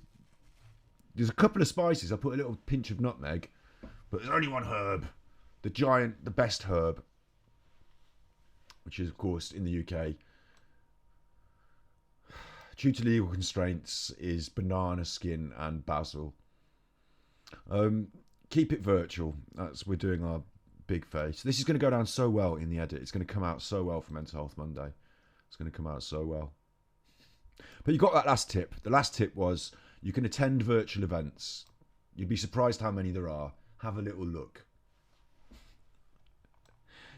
A: a couple of spices. I put a little pinch of nutmeg, but there's only one herb, the best herb, which is of course in the UK, due to legal constraints, is banana skin and basil. Keep it virtual. We're doing our big face. This is going to go down so well in the edit. It's going to come out so well for Mental Health Monday. It's going to come out so well. But you got that last tip. The last tip was you can attend virtual events. You'd be surprised how many there are. Have a little look.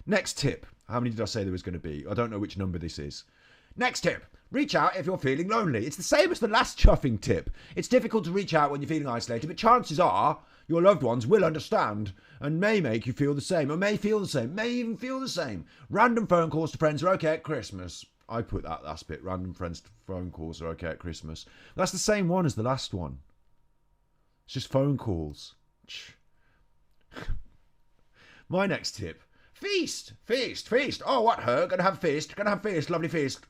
A: Next tip. How many did I say there was going to be? I don't know which number this is. Next tip. Reach out if you're feeling lonely. It's the same as the last chuffing tip. It's difficult to reach out when you're feeling isolated, but chances are your loved ones will understand and may make you feel the same, or may feel the same, may even feel the same. Random phone calls to friends are okay at Christmas. I put that last bit. Random friends phone calls are okay at Christmas. That's the same one as the last one. It's just phone calls. My next tip. Feast. Feast. Feast. Oh, what, her? Gonna have feast. Gonna have feast. Lovely feast.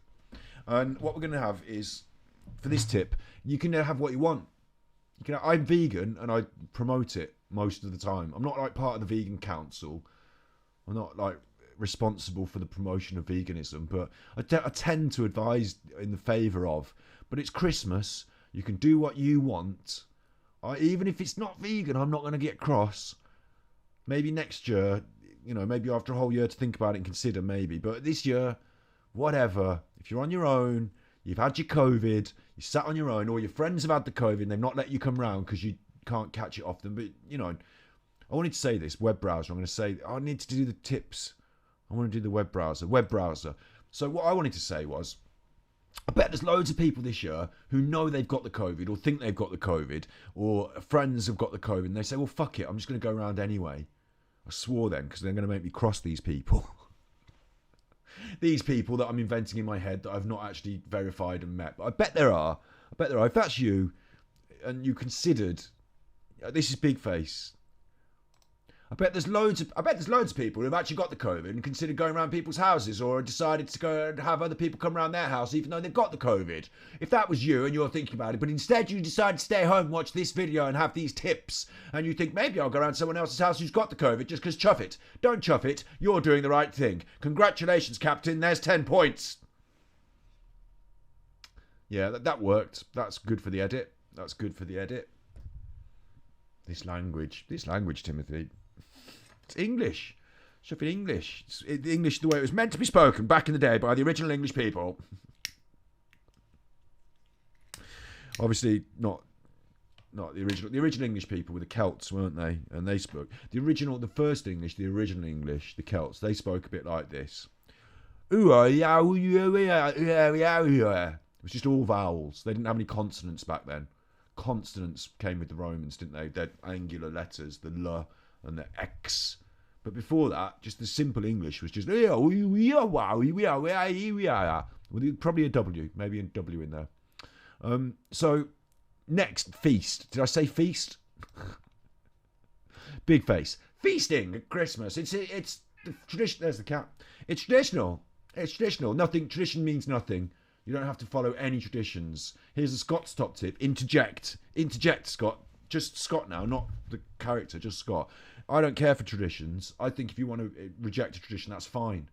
A: And what we're going to have is, for this tip, you can have what you want. I'm vegan and I promote it most of the time. I'm not like part of the vegan council. I'm not like responsible for the promotion of veganism, but I tend to advise in the favour of. But it's Christmas. You can do what you want. Even if it's not vegan, I'm not going to get cross. Maybe next year, maybe after a whole year to think about it and consider maybe. But this year, whatever. If you're on your own, you've had your COVID, you sat on your own, or your friends have had the COVID and they've not let you come round because you can't catch it off them. But, I wanted to say this, web browser. I'm going to say, I need to do the tips. I want to do the web browser. So what I wanted to say was, I bet there's loads of people this year who know they've got the COVID or think they've got the COVID, or friends have got the COVID and they say, well, fuck it, I'm just going to go around anyway. I swore then, because they're going to make me cross these people. These people that I'm inventing in my head that I've not actually verified and met. But I bet there are. If that's you and you considered, this is big face. I bet there's loads of people who've actually got the COVID and considered going around people's houses, or decided to go and have other people come around their house even though they've got the COVID. If that was you and you're thinking about it, but instead you decide to stay home, watch this video and have these tips, and you think maybe I'll go around someone else's house who's got the COVID just because chuff it. Don't chuff it. You're doing the right thing. Congratulations, Captain. There's 10 points. Yeah, that worked. That's good for the edit. This language, Timothy. It's English. Should be English. It's English the way it was meant to be spoken back in the day by the original English people. Obviously not the original. The original English people were the Celts, weren't they? And they spoke the original English, the Celts. They spoke a bit like this. It was just all vowels. They didn't have any consonants back then. Consonants came with the Romans, didn't they? They're angular letters, the L and the X. But before that, just the simple English was just probably a W, maybe a W in there. So next, feast. Did I say feast? Big face. Feasting at Christmas. It's the tradition. There's the cat. It's traditional. Nothing. Tradition means nothing. You don't have to follow any traditions. Here's a Scott's top tip. Interject, Scott. Just Scott now, not the character, just Scott. I don't care for traditions. I think if you want to reject a tradition, that's fine.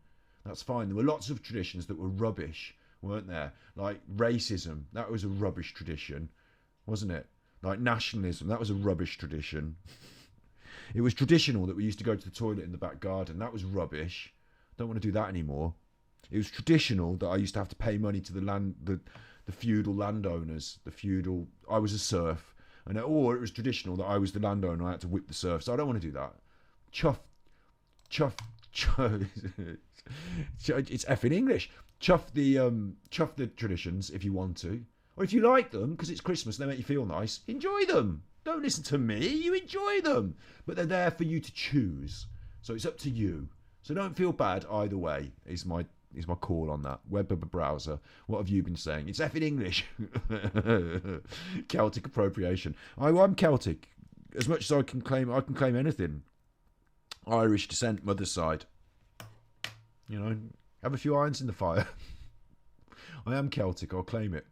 A: There were lots of traditions that were rubbish, weren't there? Like racism, that was a rubbish tradition, wasn't it? Like nationalism, that was a rubbish tradition. It was traditional that we used to go to the toilet in the back garden. That was rubbish. Don't want to do that anymore. It was traditional that I used to have to pay money to the feudal landowners. I was a serf. Or it was traditional that I was the landowner and I had to whip the serf. So I don't want to do that. Chuff. It's effing English. Chuff the traditions if you want to. Or if you like them, because it's Christmas and they make you feel nice, enjoy them. Don't listen to me. You enjoy them. But they're there for you to choose. So it's up to you. So don't feel bad either way, is my call on that. Web browser. What have you been saying? It's effing English. Celtic appropriation. I'm Celtic. As much as I can claim anything. Irish descent, mother's side. Have a few irons in the fire. I am Celtic, I'll claim it.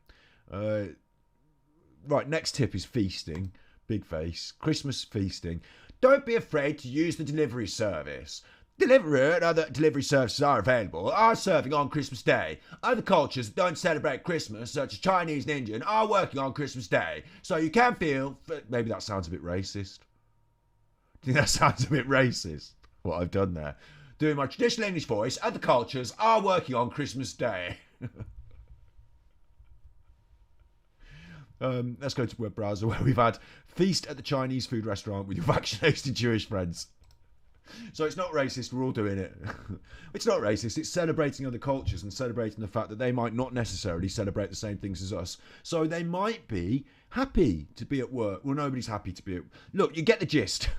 A: Right, next tip is feasting. Big face. Christmas feasting. Don't be afraid to use the delivery service. Deliveroo and other delivery services are available, are serving on Christmas Day. Other cultures that don't celebrate Christmas, such as Chinese and Indian, are working on Christmas Day. So you can feel... Maybe that sounds a bit racist. Do you think that sounds a bit racist, what I've done there? Doing my traditional English voice, other cultures are working on Christmas Day. Let's go to web browser where we've had feast at the Chinese food restaurant with your vaccinated Jewish friends. So it's not racist, we're all doing it. It's not racist, it's celebrating other cultures and celebrating the fact that they might not necessarily celebrate the same things as us. So they might be happy to be at work. Well, nobody's happy to be at... Look, you get the gist.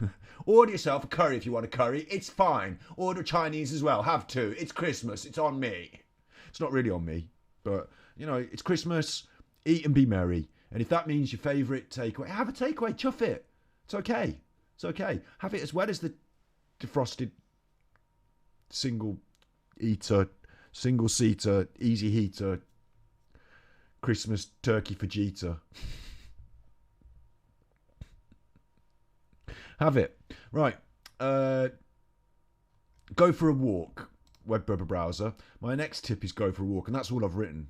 A: Order yourself a curry if you want a curry, it's fine. Order Chinese as well, have two. It's Christmas, it's on me. It's not really on me, but, you know, it's Christmas, eat and be merry. And if that means your favourite takeaway, have a takeaway, chuff it. It's okay. It's okay. Have it as well as the defrosted single seater, easy heater, Christmas turkey fajita. Have it. Right. Go for a walk, web browser. My next tip is go for a walk, and that's all I've written.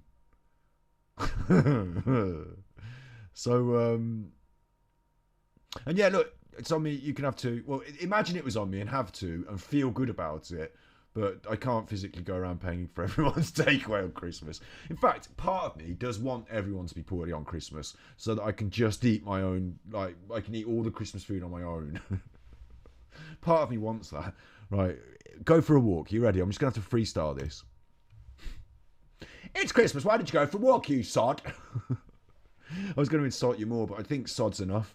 A: So, and yeah, look, it's on me. You can have to. Well, imagine it was on me and have to and feel good about it. But I can't physically go around paying for everyone's takeaway on Christmas. In fact, part of me does want everyone to be poorly on Christmas so that I can just eat my own. Like, I can eat all the Christmas food on my own. Part of me wants that. Right, go for a walk. You ready? I'm just gonna have to freestyle this. It's Christmas. Why did you go for a walk, you sod? I was going to insult you more, but I think sod's enough.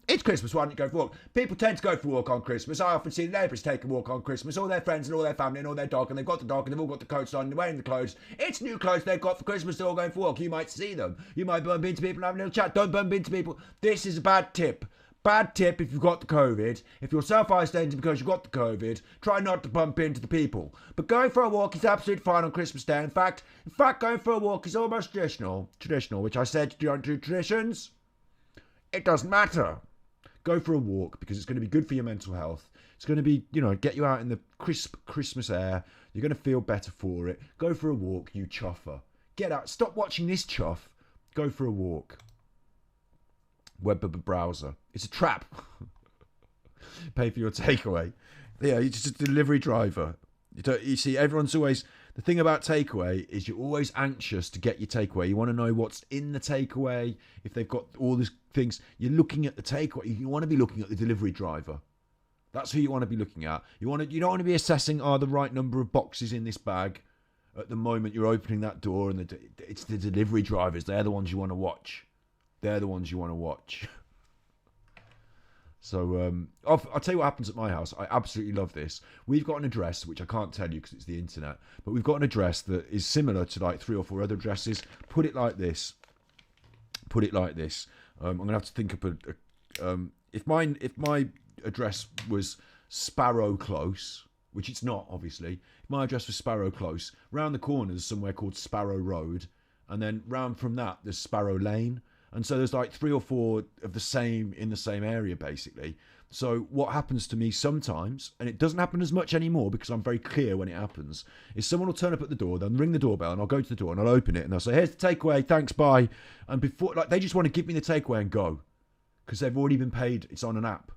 A: It's Christmas, why don't you go for a walk? People tend to go for a walk on Christmas. I often see the neighbours take a walk on Christmas, all their friends and all their family and all their dog, and they've got the dog and they've all got the coats on and they're wearing the clothes. It's new clothes they've got for Christmas, they're all going for a walk. You might see them. You might bump into people and have a little chat. Don't bump into people. This is a bad tip. Bad tip if you've got the COVID. If you're self-isolating because you've got the COVID, try not to bump into the people. But going for a walk is absolutely fine on Christmas Day. In fact, going for a walk is almost traditional, which I said, do you don't do traditions? It doesn't matter. Go for a walk because it's going to be good for your mental health. It's going to be, get you out in the crisp Christmas air. You're going to feel better for it. Go for a walk, you chuffer. Get out. Stop watching this chuff. Go for a walk. Web browser. It's a trap. Pay for your takeaway. Yeah, you're just a delivery driver. You see, everyone's always... The thing about takeaway is you're always anxious to get your takeaway. You want to know what's in the takeaway. If they've got all these things, you're looking at the takeaway. You want to be looking at the delivery driver. That's who you want to be looking at. You don't want to be assessing, the right number of boxes in this bag at the moment you're opening that door, and it's the delivery drivers. They're the ones you want to watch. They're the ones you want to watch. So, I'll tell you what happens at my house. I absolutely love this. We've got an address, which I can't tell you because it's the internet, but we've got an address that is similar to like 3 or 4 other addresses. Put it like this. I'm going to have to think of if my address was Sparrow Close, which it's not, obviously. If my address was Sparrow Close, round the corner there's somewhere called Sparrow Road, and then round from that there's Sparrow Lane. And so there's like 3 or 4 of the same in the same area, basically. So what happens to me sometimes, and it doesn't happen as much anymore because I'm very clear when it happens, is someone will turn up at the door, they'll ring the doorbell, and I'll go to the door and I'll open it, and they'll say, here's the takeaway, thanks, bye. And before, they just want to give me the takeaway and go because they've already been paid. It's on an app.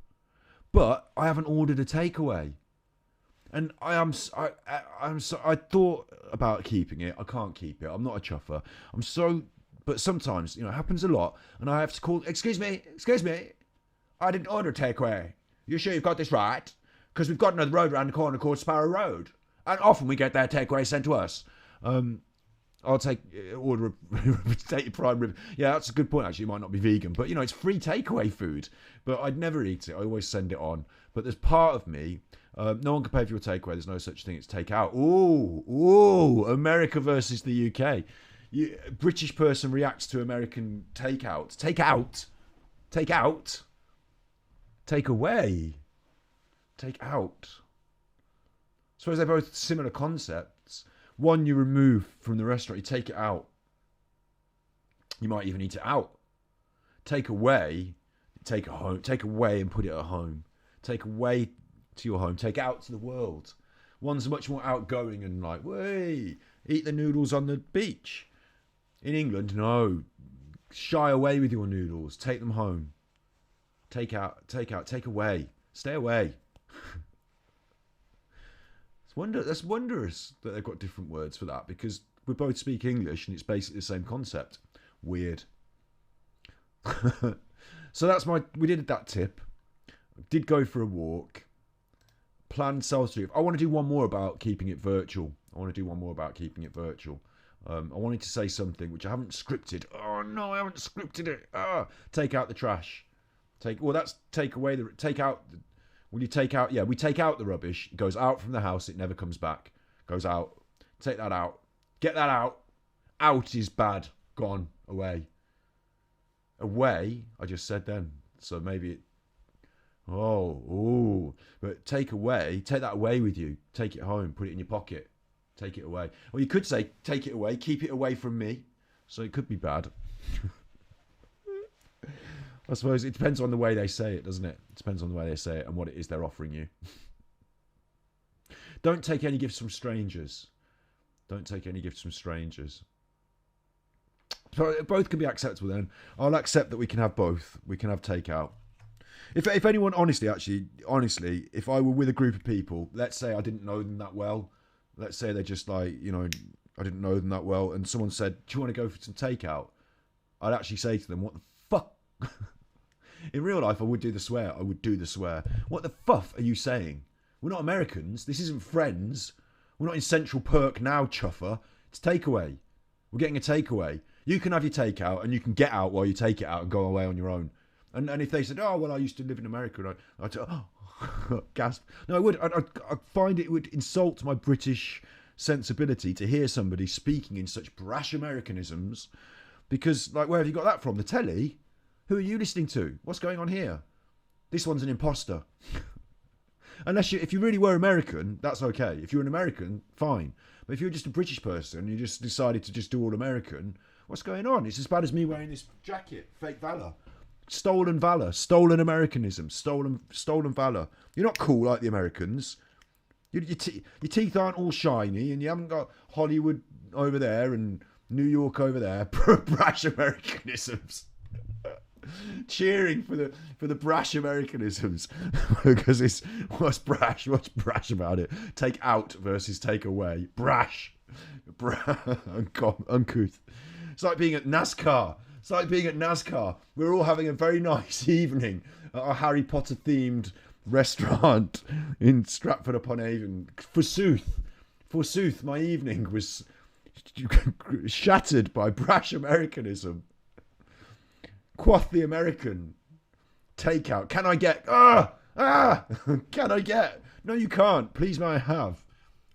A: But I haven't ordered a takeaway. And I thought about keeping it. I can't keep it. I'm not a chuffer. But sometimes, it happens a lot, and I have to call, excuse me, I didn't order a takeaway. You sure you've got this right? Because we've got another road around the corner called Sparrow Road, and often we get their takeaway sent to us. I'll order a state prime rib. Yeah, that's a good point, actually. It might not be vegan, but, it's free takeaway food. But I'd never eat it. I always send it on. But there's part of me, no one can pay for your takeaway. There's no such thing as takeout. Ooh, America versus the UK. A British person reacts to American takeout. Take out. Take away. Take out. I suppose they're both similar concepts. One you remove from the restaurant, you take it out. You might even eat it out. Take away, take it home. Take away and put it at home. Take away to your home. Take it out to the world. One's much more outgoing and like, way, eat the noodles on the beach. In England, no. Shy away with your noodles. Take them home. Take away. Stay away. That's wondrous that they've got different words for that, because we both speak English and it's basically the same concept. Weird. So we did that tip. Did go for a walk. Planned self-stream. I want to do one more about keeping it virtual. I wanted to say something which I haven't scripted. Oh no, I haven't scripted it. Take out the trash. We take out the rubbish. It goes out from the house. It never comes back. Goes out. Take that out. Get that out. Out is bad. Gone. Away. Away, I just said then. So maybe it... But take that away with you. Take it home. Put it in your pocket. Take it away. Or you could say, take it away. Keep it away from me. So it could be bad. I suppose it depends on the way they say it, doesn't it? It depends on the way they say it and what it is they're offering you. Don't take any gifts from strangers. Both can be acceptable then. I'll accept that we can have both. We can have takeout. If anyone, honestly, if I were with a group of people, let's say I didn't know them that well. Let's say they're just like, I didn't know them that well. And someone said, do you want to go for some takeout? I'd actually say to them, what the fuck? In real life, I would do the swear. What the fuff are you saying? We're not Americans. This isn't Friends. We're not in Central Perk now, chuffer. It's takeaway. We're getting a takeaway. You can have your takeout and you can get out while you take it out and go away on your own. And if they said, oh, well, I used to live in America, I'd gasp. No, I would. I'd find it would insult my British sensibility to hear somebody speaking in such brash Americanisms. Because, like, where have you got that from? The telly? Who are you listening to? What's going on here? This one's an imposter. If you really were American, that's okay. If you're an American, fine. But if you're just a British person, you just decided to just do all American, what's going on? It's as bad as me wearing this jacket. Fake valor. Stolen valor. Stolen Americanism. Stolen valor. You're not cool like the Americans. Your teeth aren't all shiny and you haven't got Hollywood over there and New York over there. Brash Americanisms. Cheering for the brash Americanisms. Because it's what's brash about it? Take out versus take away. Brash. Uncouth. It's like being at NASCAR. We're all having a very nice evening at a Harry Potter themed restaurant in Stratford upon Avon. Forsooth, my evening was shattered by brash Americanism. Quoth the American. Takeout. Can I get? Can I get? No, you can't. Please, may I have?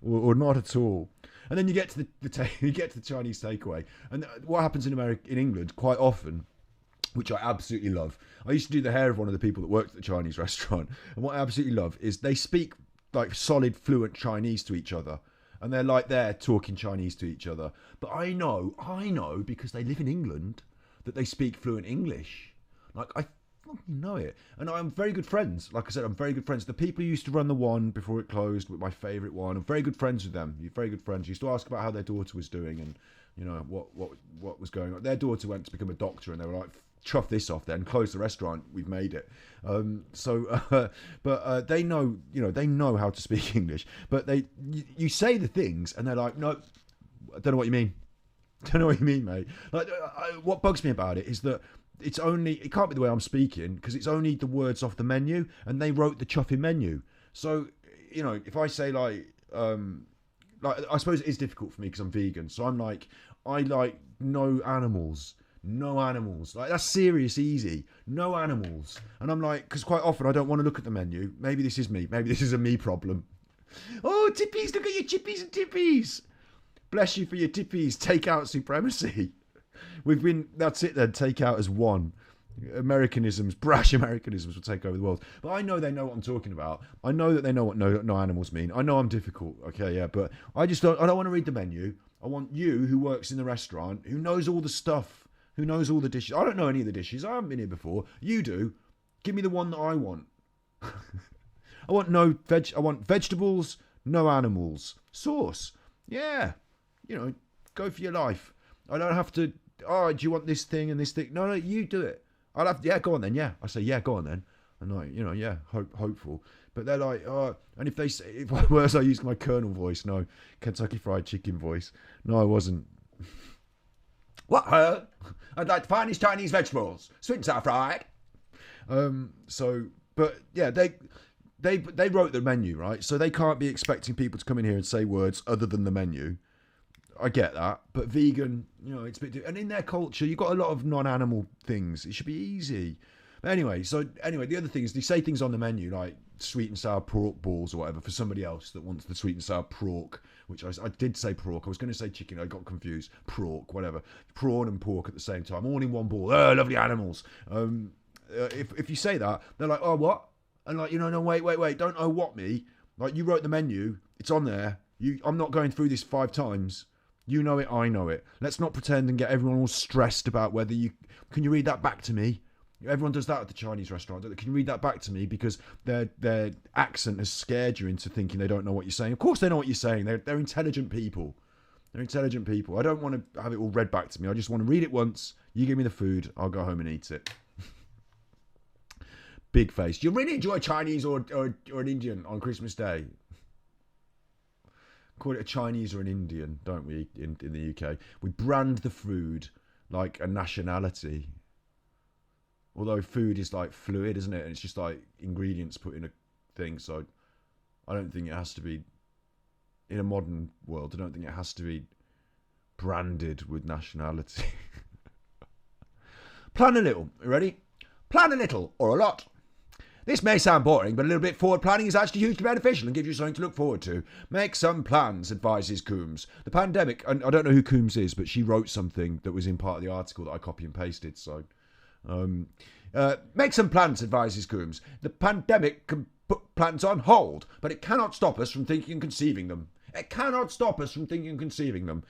A: Or not at all. And then you get to the Chinese takeaway. And what happens in England quite often, which I absolutely love. I used to do the hair of one of the people that worked at the Chinese restaurant. And what I absolutely love is they speak like solid, fluent Chinese to each other. And they're like they're talking Chinese to each other. But I know, because they live in England, that they speak fluent English. Like, I fucking know it. And I'm very good friends. Like I said, I'm very good friends. The people who used to run the one before it closed, with my favourite one, I'm very good friends with them. You're very good friends. Used to ask about how their daughter was doing and, what was going on. Their daughter went to become a doctor and they were like, chuff this off then, close the restaurant, we've made it. But they know, they know how to speak English. But you say the things and they're like, no, I don't know what you mean. Don't know what you mean, mate. Like, what bugs me about it is that it can't be the way I'm speaking because it's only the words off the menu and they wrote the chuffing menu. So, if I say like I suppose it is difficult for me because I'm vegan. So I'm like, I like no animals. Like, that's serious easy. No animals. And I'm like, because quite often I don't want to look at the menu. Maybe this is me. Maybe this is a me problem. Oh, tippies, look at your chippies and tippies. Bless you for your tippies. Take out supremacy. That's it then. Take out as one. Americanisms, brash Americanisms will take over the world. But I know they know what I'm talking about. I know that they know what no animals mean. I know I'm difficult, okay, yeah, but I don't want to read the menu. I want you, who works in the restaurant, who knows all the stuff, who knows all the dishes. I don't know any of the dishes. I haven't been here before. You do. Give me the one that I want. I want I want vegetables, no animals. Sauce. Yeah. Go for your life. I don't have to, do you want this thing and this thing? No, you do it. I'll have, yeah, go on then, yeah. I say, yeah, go on then. And like, yeah, hopeful. But they're like, and if they say, worse, I used my Colonel voice. No, Kentucky Fried Chicken voice. No, I wasn't. What, her? I'd like the finest Chinese vegetables. Sweet and sour fried. But yeah, they wrote the menu, right? So they can't be expecting people to come in here and say words other than the menu. I get that, but vegan, it's a bit. And in their culture, you've got a lot of non-animal things. It should be easy. But anyway, the other thing is they say things on the menu like sweet and sour pork balls or whatever for somebody else that wants the sweet and sour pork, which I did say pork. I was going to say chicken. I got confused. Pork, whatever. Prawn and pork at the same time, all in one ball. Oh, lovely animals. If you say that, they're like, oh, what? And like, no, wait, don't oh what me. Like, you wrote the menu. It's on there. I'm not going through this 5 times. You know it, I know it. Let's not pretend and get everyone all stressed about whether can you read that back to me? Everyone does that at the Chinese restaurant. Can you read that back to me? Because their accent has scared you into thinking they don't know what you're saying. Of course they know what you're saying. They're intelligent people. They're intelligent people. I don't want to have it all read back to me. I just want to read it once. You give me the food. I'll go home and eat it. Big face. Do you really enjoy Chinese or an Indian on Christmas Day? Call it a Chinese or an Indian, don't we, in the UK? We brand the food like a nationality. Although food is like fluid, isn't it? And it's just like ingredients put in a thing. So I don't think it has to be, in a modern world, I don't think it has to be branded with nationality. Plan a little. You ready? Plan a little or a lot. This may sound boring, but a little bit forward planning is actually hugely beneficial and gives you something to look forward to. Make some plans, advises Coombs. The pandemic, and I don't know who Coombs is, but she wrote something that was in part of the article that I copy and pasted. So, make some plans, advises Coombs. The pandemic can put plans on hold, but it cannot stop us from thinking and conceiving them. It cannot stop us from thinking and conceiving them.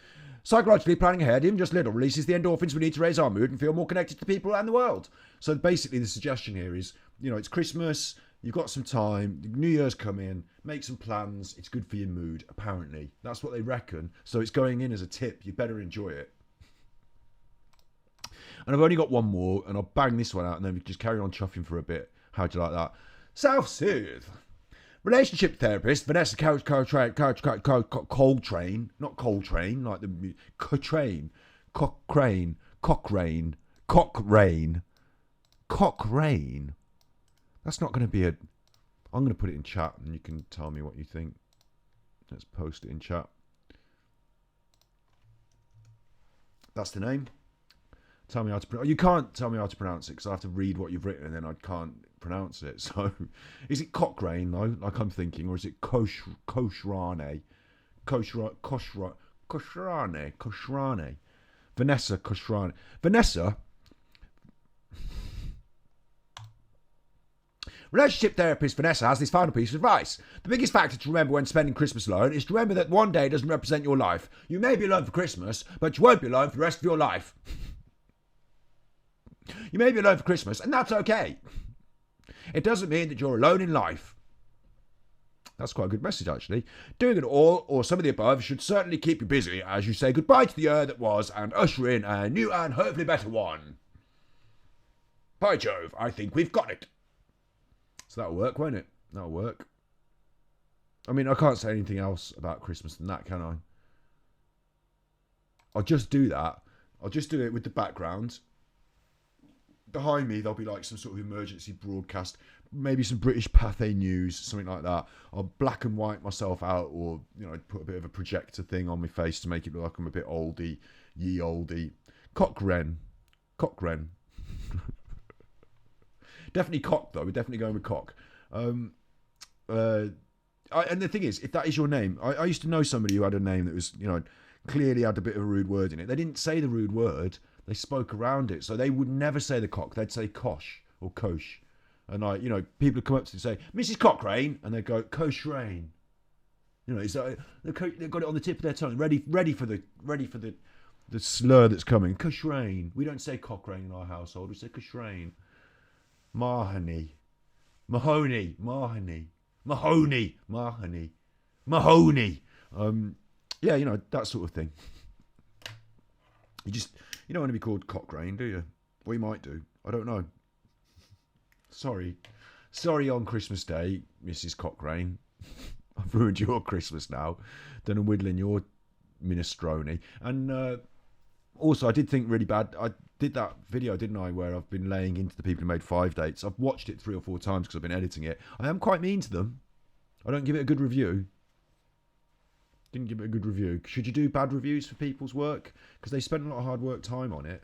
A: Psychologically, planning ahead, even just a little, releases the endorphins we need to raise our mood and feel more connected to people and the world. So basically, the suggestion here is, it's Christmas, you've got some time, New Year's come in, make some plans, it's good for your mood, apparently. That's what they reckon. So it's going in as a tip, you better enjoy it. And I've only got one more, and I'll bang this one out, and then we just carry on chuffing for a bit. How'd you like that? Self-soothe. Relationship therapist Vanessa Coltrane, not Coltrane, like the Cochrane. That's not going to be I'm going to put it in chat, and you can tell me what you think. Let's post it in chat. That's the name. Tell me how to pronounce. You can't tell me how to pronounce it because I have to read what you've written and then I can't pronounce it. So, is it Cochrane though? Like I'm thinking, or is it Koshrane? Koshrane. Vanessa Koshrane. Vanessa. Relationship therapist Vanessa has this final piece of advice. The biggest factor to remember when spending Christmas alone is to remember that one day doesn't represent your life. You may be alone for Christmas, but you won't be alone for the rest of your life. You may be alone for Christmas, and that's okay. It doesn't mean that you're alone in life. That's quite a good message, actually. Doing it all, or some of the above, should certainly keep you busy as you say goodbye to the year that was and usher in a new and hopefully better one. By Jove, I think we've got it. So that'll work, won't it? That'll work. I mean, I can't say anything else about Christmas than that, can I? I'll just do that. I'll just do it with the background. Behind me, there'll be like some sort of emergency broadcast, maybe some British Pathé News, something like that. I'll black and white myself out, or put a bit of a projector thing on my face to make it look like I'm a bit oldie, ye oldie. Cochrane. Definitely cock though. We're definitely going with cock. And the thing is, if that is your name, I used to know somebody who had a name that was, clearly had a bit of a rude word in it. They didn't say the rude word. They spoke around it, so they would never say the cock. They'd say kosh or kosh, and like, you know, people would come up to and say, "Mrs. Cochrane," and they'd go, "Koshrain." You know, it's like they've got it on the tip of their tongue, ready for the slur that's coming. Koshrain. We don't say Cochrane in our household. We say Koshrain. Mahoney, Mahoney, Mahoney, Mahoney, Mahoney, Mahoney. Yeah, you know, that sort of thing. You don't want to be called Cochrane, do you? Well, you might do. I don't know. Sorry on Christmas Day, Mrs. Cochrane. I've ruined your Christmas now. Done a whittling your minestrone. And also, I did think really bad. I did that video, didn't I, where I've been laying into the people who made 5 dates. I've watched it 3 or 4 times because I've been editing it. I am quite mean to them. I don't give it a good review. Didn't give it a good review. Should you do bad reviews for people's work? Because they spent a lot of hard work time on it.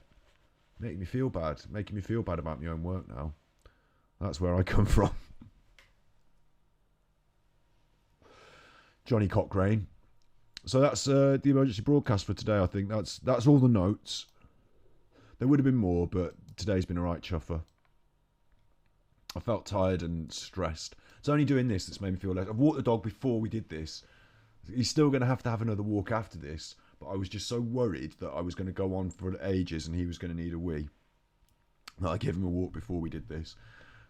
A: Making me feel bad about my own work now. That's where I come from. Johnny Cochrane. So that's the emergency broadcast for today. I think that's all the notes. There would have been more, but today's been a right chuffer. I felt tired and stressed. It's only doing this that's made me feel less. I've walked the dog before we did this. He's still going to have another walk after this, but I was just so worried that I was going to go on for ages and he was going to need a wee. That I gave him a walk before we did this.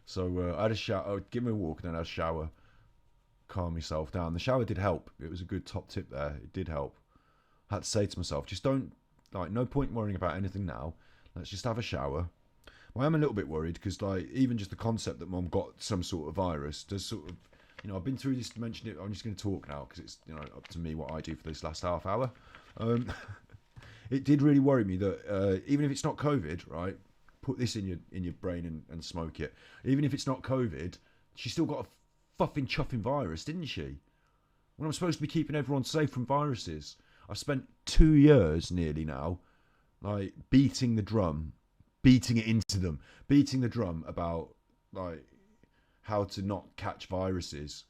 A: So I had a shower. I would give him a walk and then I had a shower. Calm myself down. The shower did help. It was a good top tip there. It did help. I had to say to myself, just don't, like, no point worrying about anything now. Let's just have a shower. Well, I am a little bit worried because, like, even just the concept that Mum got some sort of virus does sort of, you know, I've been through this, mentioned it. I'm just going to talk now because it's, you know, up to me what I do for this last half hour. It did really worry me that even if it's not COVID, right? Put this in your brain and smoke it. Even if it's not COVID, she still got a fucking chuffing virus, didn't she? When I'm supposed to be keeping everyone safe from viruses, I've spent 2 years nearly now, like beating it into them, beating the drum about like how to not catch viruses,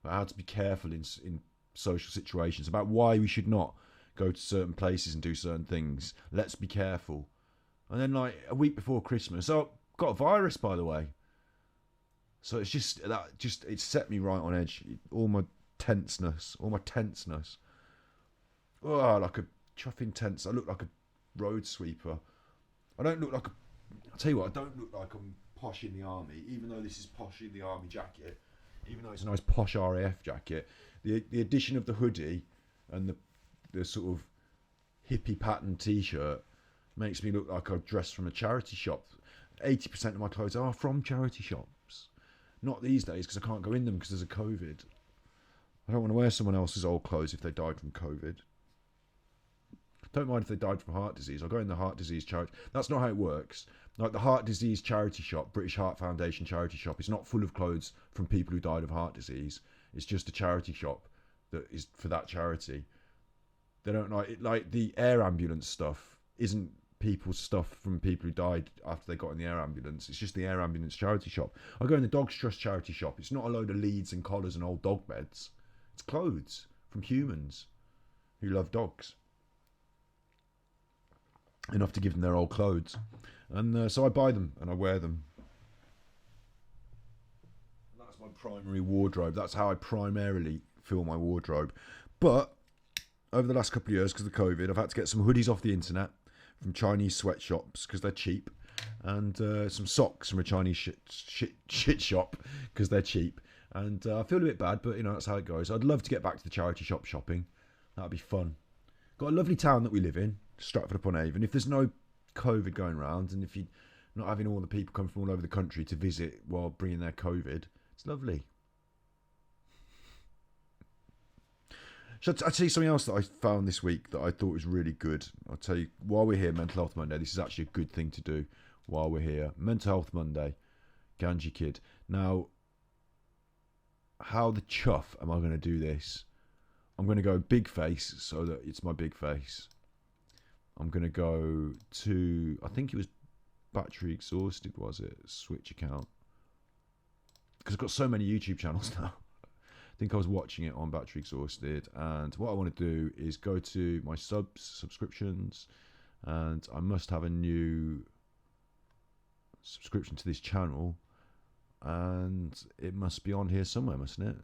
A: about how to be careful in social situations, about why we should not go to certain places and do certain things. Let's be careful. And then like a week before Christmas, got a virus, by the way. So it's it set me right on edge. All my tenseness. Oh, like a chuffing tense. I look like a road sweeper. I don't look like I'll tell you what, I don't look like I'm posh in the army, even though this is posh in the army jacket, even though it's a nice posh RAF jacket. The addition of the hoodie and the sort of hippie pattern t-shirt makes me look like I dressed from a charity shop. 80% of my clothes are from charity shops. Not these days because I can't go in them because there's a COVID. I don't want to wear someone else's old clothes if they died from COVID. Don't mind if they died from heart disease. I'll go in the heart disease charity. That's not how it works. Like the heart disease charity shop, British Heart Foundation charity shop, it's not full of clothes from people who died of heart disease. It's just a charity shop that is for that charity. They don't like it. Like the air ambulance stuff isn't people's stuff from people who died after they got in the air ambulance. It's just the air ambulance charity shop. I go in the Dogs Trust charity shop. It's not a load of leads and collars and old dog beds. It's clothes from humans who love dogs. Enough to give them their old clothes. And so I buy them and I wear them. And that's my primary wardrobe. That's how I primarily fill my wardrobe. But over the last couple of years, because of COVID, I've had to get some hoodies off the internet from Chinese sweatshops because they're cheap, and some socks from a Chinese shit shop because they're cheap. And I feel a bit bad, but you know, that's how it goes. I'd love to get back to the charity shop shopping. That'd be fun. Got a lovely town that we live in, Stratford-upon-Avon. If there's no COVID going around, and if you're not having all the people come from all over the country to visit while bringing their COVID, it's lovely. I'll tell you something else that I found this week that I thought was really good. I'll tell you, while we're here, Mental Health Monday, this is actually a good thing to do while we're here. Mental Health Monday, Ganji Kid. Now, how the chuff am I going to do this? I'm going to go big face so that it's my big face. I'm going to go to, I think it was Battery Exhausted, was it? Switch account. Because I've got so many YouTube channels now. I think I was watching it on Battery Exhausted. And what I want to do is go to my subscriptions, and I must have a new subscription to this channel, and it must be on here somewhere, mustn't it?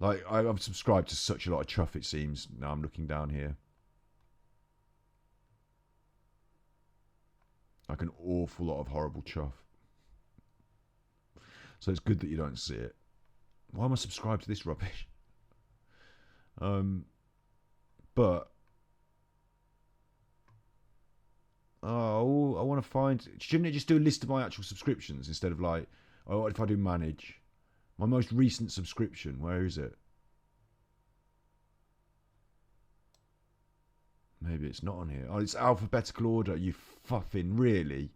A: Like, I've subscribed to such a lot of chuff, it seems. Now I'm looking down here. Like an awful lot of horrible chuff. So it's good that you don't see it. Why am I subscribed to this rubbish? But I want to find. Shouldn't it just do a list of my actual subscriptions instead of like, oh, what if I do manage? My most recent subscription, where is it? Maybe it's not on here. Oh, it's alphabetical order. You fuffing really?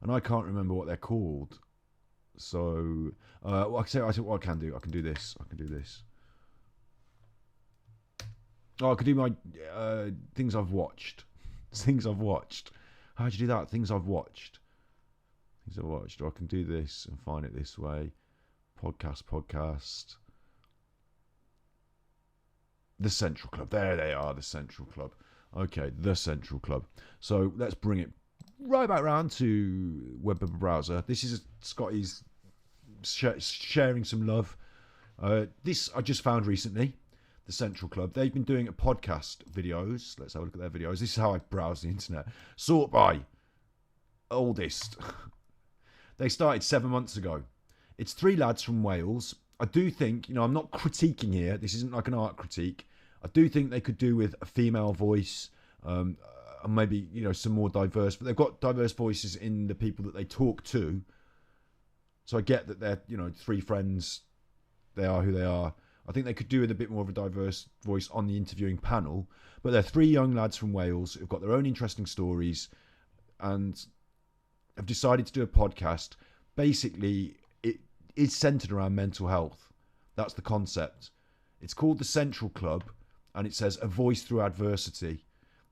A: And I can't remember what they're called. So, well, I say what I can do. I can do this. I can do this. Oh, I could do my things I've watched. Things I've watched. How do you do that? Things I've watched. Things I've watched. Or I can do this and find it this way. Podcast. The Central Club. There they are, the Central Club. Okay, the Central Club. So let's bring it right back round to web browser. This is Scotty's sharing some love. This I just found recently. The Central Club. They've been doing a podcast videos. Let's have a look at their videos. This is how I browse the internet. Sort by oldest. They started 7 months ago. It's 3 lads from Wales. I do think, I'm not critiquing here. This isn't like an art critique. I do think they could do with a female voice, and maybe, some more diverse. But they've got diverse voices in the people that they talk to. So I get that they're, 3 friends. They are who they are. I think they could do with a bit more of a diverse voice on the interviewing panel. But they're 3 young lads from Wales who've got their own interesting stories and have decided to do a podcast. Basically, it is centered around mental health. That's the concept. It's called The Central Club, and it says a voice through adversity.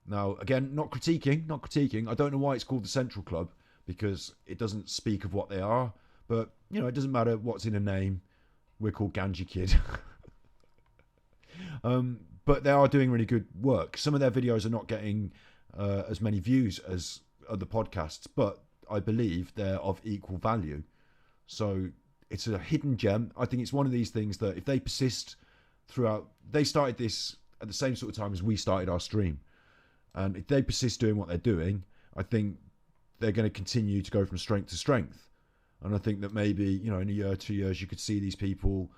A: Now, again, not critiquing. I don't know why it's called The Central Club, because it doesn't speak of what they are. But, it doesn't matter what's in a name. We're called Ganji Kid. But they are doing really good work. Some of their videos are not getting as many views as other podcasts, but I believe they're of equal value. So it's a hidden gem. I think it's one of these things that if they persist throughout, they started this at the same sort of time as we started our stream. And if they persist doing what they're doing, I think they're going to continue to go from strength to strength. And I think that maybe, in a year or 2 years, you could see these people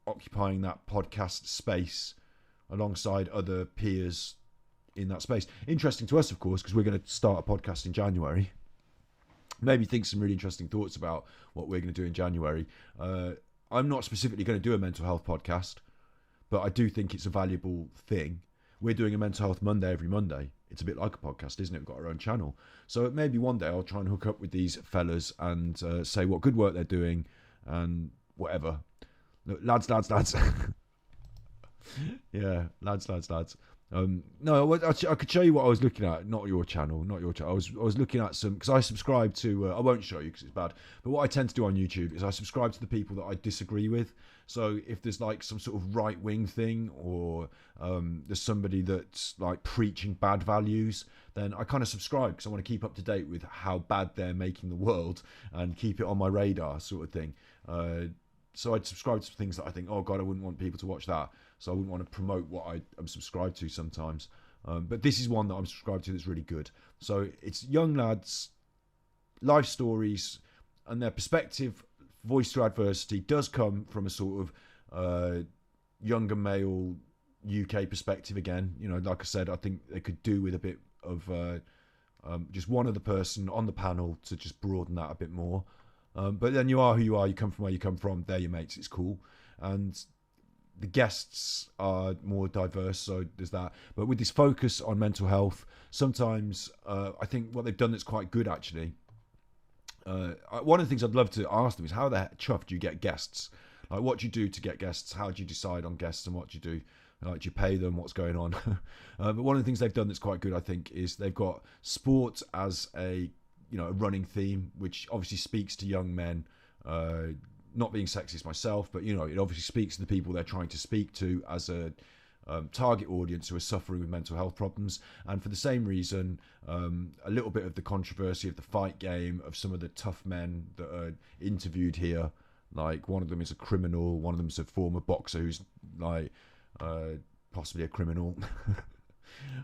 A: occupying that podcast space alongside other peers in that space. Interesting to us, of course, because we're going to start a podcast in January. Maybe think some really interesting thoughts about what we're going to do in January. I'm not specifically going to do a mental health podcast, but I do think it's a valuable thing. We're doing a mental health Monday every Monday. It's a bit like a podcast, isn't it? We've got our own channel. So maybe one day I'll try and hook up with these fellas and say what good work they're doing and whatever. Look, lads. Yeah, lads. No, I could show you what I was looking at. Not your channel. I was looking at some, because I subscribe to. I won't show you because it's bad. But what I tend to do on YouTube is I subscribe to the people that I disagree with. So if there's like some sort of right wing thing, or there's somebody that's like preaching bad values, then I kind of subscribe because I want to keep up to date with how bad they're making the world and keep it on my radar, sort of thing. So I'd subscribe to things that I think, oh God, I wouldn't want people to watch that. So I wouldn't want to promote what I'm subscribed to sometimes. But this is one that I'm subscribed to that's really good. So it's young lads, life stories, and their perspective, voice through adversity, does come from a sort of younger male UK perspective again. Like I said, I think they could do with a bit of just one other person on the panel to just broaden that a bit more. But then you are who you are, you come from where you come from, they're your mates, it's cool. And the guests are more diverse, so there's that. But with this focus on mental health, sometimes I think what they've done that's quite good, actually, one of the things I'd love to ask them is how the chuff do you get guests? Like, what do you do to get guests? How do you decide on guests, and what do you do? Like, do you pay them? What's going on? But one of the things they've done that's quite good, I think, is they've got sport as a running theme, which obviously speaks to young men. Not being sexist myself, but it obviously speaks to the people they're trying to speak to as a target audience who are suffering with mental health problems. And for the same reason, a little bit of the controversy of the fight game, of some of the tough men that are interviewed here. Like, one of them is a criminal, one of them is a former boxer who's like possibly a criminal.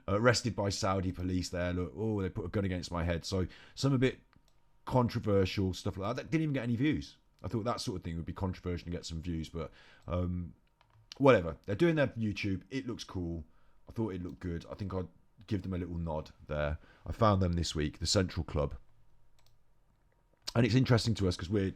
A: Arrested by Saudi police there. Look, oh, they put a gun against my head. So some a bit controversial stuff like that didn't even get any views. I thought that sort of thing would be controversial and get some views, but whatever. They're doing their YouTube. It looks cool. I thought it looked good. I think I'd give them a little nod there. I found them this week, the Central Club. And it's interesting to us because we're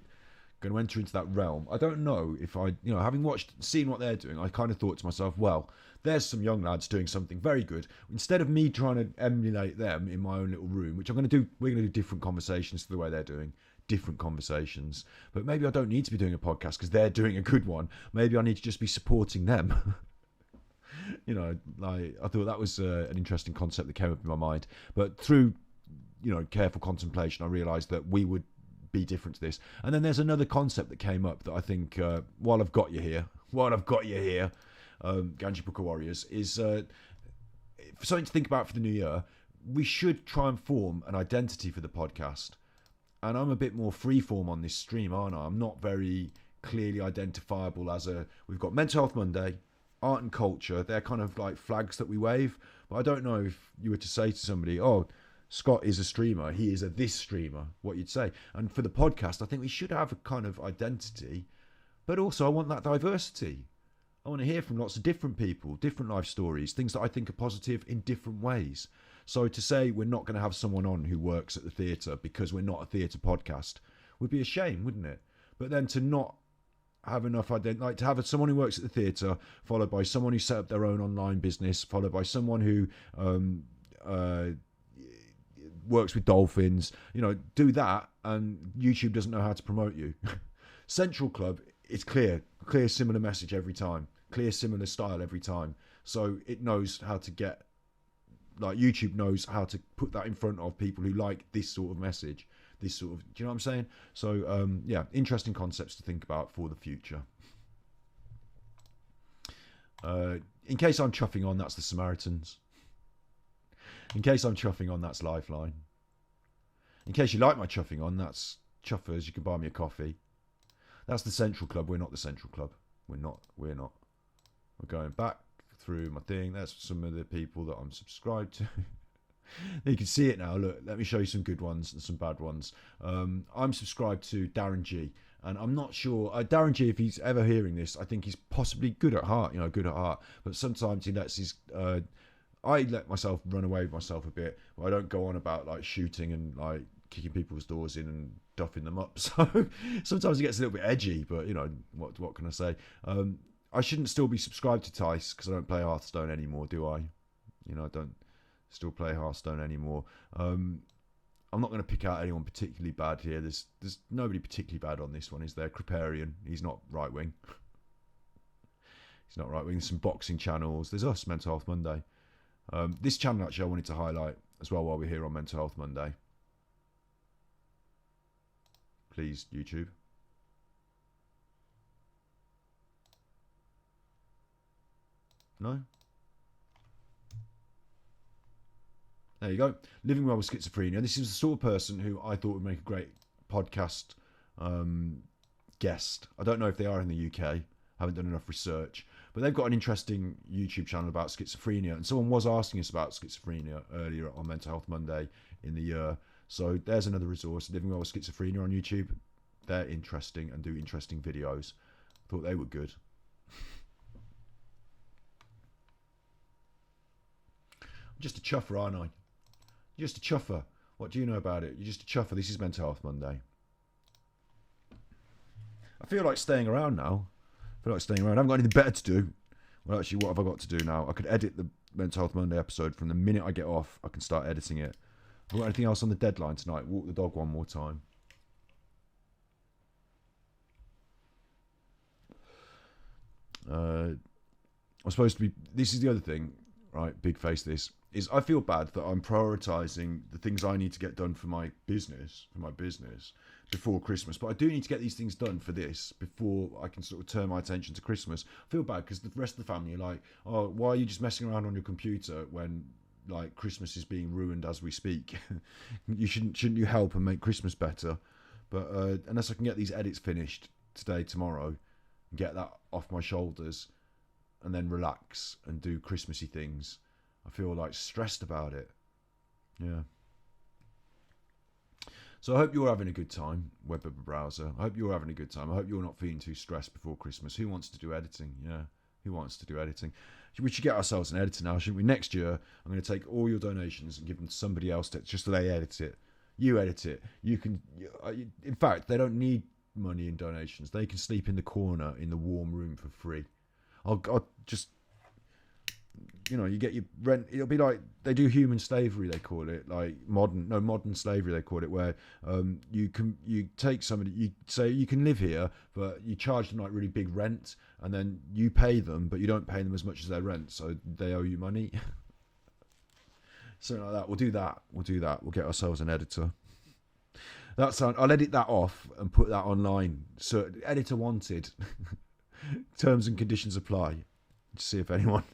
A: going to enter into that realm. I don't know if having seen what they're doing, I kind of thought to myself, well, there's some young lads doing something very good. Instead of me trying to emulate them in my own little room, which we're going to do different conversations to the way they're doing. Different conversations. But maybe I don't need to be doing a podcast because they're doing a good one. Maybe I need to just be supporting them. I thought that was an interesting concept that came up in my mind. But through, careful contemplation, I realised that we would be different to this. And then there's another concept that came up that I think, while I've got you here, Ganji Booker Warriors, is something to think about for the new year. We should try and form an identity for the podcast. And I'm a bit more freeform on this stream, aren't I? I'm not very clearly identifiable as we've got Mental Health Monday, art and culture. They're kind of like flags that we wave. But I don't know if you were to say to somebody, oh, Scott is a streamer, he is this streamer, what you'd say. And for the podcast, I think we should have a kind of identity. But also I want that diversity. I want to hear from lots of different people, different life stories, things that I think are positive in different ways. So to say we're not going to have someone on who works at the theatre because we're not a theatre podcast would be a shame, wouldn't it? But then to not have enough identity, like to have someone who works at the theatre, followed by someone who set up their own online business, followed by someone who works with dolphins, do that, and YouTube doesn't know how to promote you. Central Club, it's clear similar message every time, clear similar style every time. So it knows how to get, like YouTube knows how to put that in front of people who like this sort of message, this sort of, do you know what I'm saying? So interesting concepts to think about for the future. In case I'm chuffing on, that's the Samaritans. In case I'm chuffing on, that's Lifeline. In case you like my chuffing on, that's Chuffers. You can buy me a coffee. That's the Central Club. We're not the Central Club. We're not. We're going back through my thing. That's some of the people that I'm subscribed to. You can see it now. Look, let me show you some good ones and some bad ones. I'm subscribed to Darren G, and I'm not sure Darren G, if he's ever hearing this. I think he's possibly good at heart, but sometimes he lets his I let myself run away with myself a bit. I don't go on about like shooting and like kicking people's doors in and duffing them up. So sometimes it gets a little bit edgy, but what can I say? I shouldn't still be subscribed to Tice because I don't play Hearthstone anymore, do I? I don't still play Hearthstone anymore. I'm not going to pick out anyone particularly bad here. There's nobody particularly bad on this one, is there? Kriparian, he's not right wing. He's not right wing. There's some boxing channels. There's us, Mental Health Monday. This channel actually I wanted to highlight as well while we're here on Mental Health Monday. Please, YouTube. No? There you go. Living Well with Schizophrenia. This is the sort of person who I thought would make a great podcast guest. I don't know if they are in the UK. Haven't done enough research. But they've got an interesting YouTube channel about schizophrenia. And someone was asking us about schizophrenia earlier on Mental Health Monday in the year. So there's another resource. Living Well with Schizophrenia on YouTube. They're interesting and do interesting videos. I thought they were good. I'm just a chuffer, aren't I? You're just a chuffer. What do you know about it? You're just a chuffer. This is Mental Health Monday. I feel like staying around now. I haven't got anything better to do. Well, actually, what have I got to do now? I could edit the Mental Health Monday episode from the minute I get off. I can start editing it. Have I got anything else on the deadline tonight? Walk the dog one more time. I'm supposed to be... This is the other thing, right? Big face this. Is I feel bad that I'm prioritising the things I need to get done for my business, before Christmas, but I do need to get these things done for this before I can sort of turn my attention to Christmas. I feel bad because the rest of the family are like, oh, why are you just messing around on your computer when like Christmas is being ruined as we speak? Shouldn't you help and make Christmas better? But unless I can get these edits finished today, tomorrow, and get that off my shoulders, and then relax and do Christmassy things, I feel like stressed about it. Yeah. So I hope you're having a good time, web browser. I hope you're having a good time. I hope you're not feeling too stressed before Christmas. Who wants to do editing? Yeah, who wants to do editing? We should get ourselves an editor now, shouldn't we? Next year, I'm going to take all your donations and give them to somebody else just so they edit it. You edit it. You can. In fact, they don't need money in donations. They can sleep in the corner in the warm room for free. I'll just, you get your rent. It'll be like they do human slavery, they call it, like modern slavery, they call it, where you take somebody, you say you can live here, but you charge them like really big rent, and then you pay them, but you don't pay them as much as their rent, so they owe you money. Something like that. We'll do that. We'll get ourselves an editor. I'll edit that off and put that online. So editor wanted. Terms and conditions apply. See if anyone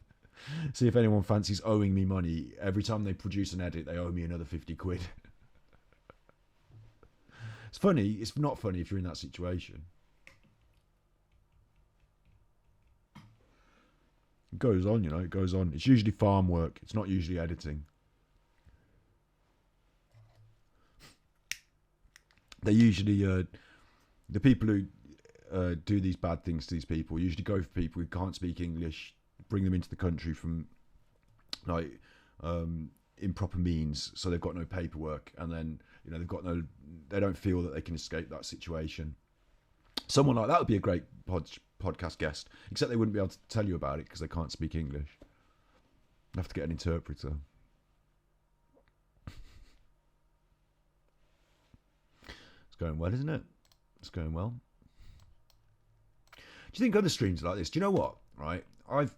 A: fancies owing me money. Every time they produce an edit, they owe me another 50 quid. It's funny. It's not funny if you're in that situation. It goes on, it goes on. It's usually farm work. It's not usually editing. They usually, the people who do these bad things to these people usually go for people who can't speak English, bring them into the country from like improper means, so they've got no paperwork, and then they don't feel that they can escape that situation. Someone like that would be a great podcast guest, except they wouldn't be able to tell you about it because they can't speak English. I'd have to get an interpreter. It's going well, isn't it? It's going well. Do you think other streams are like this? Do you know what? Right, I've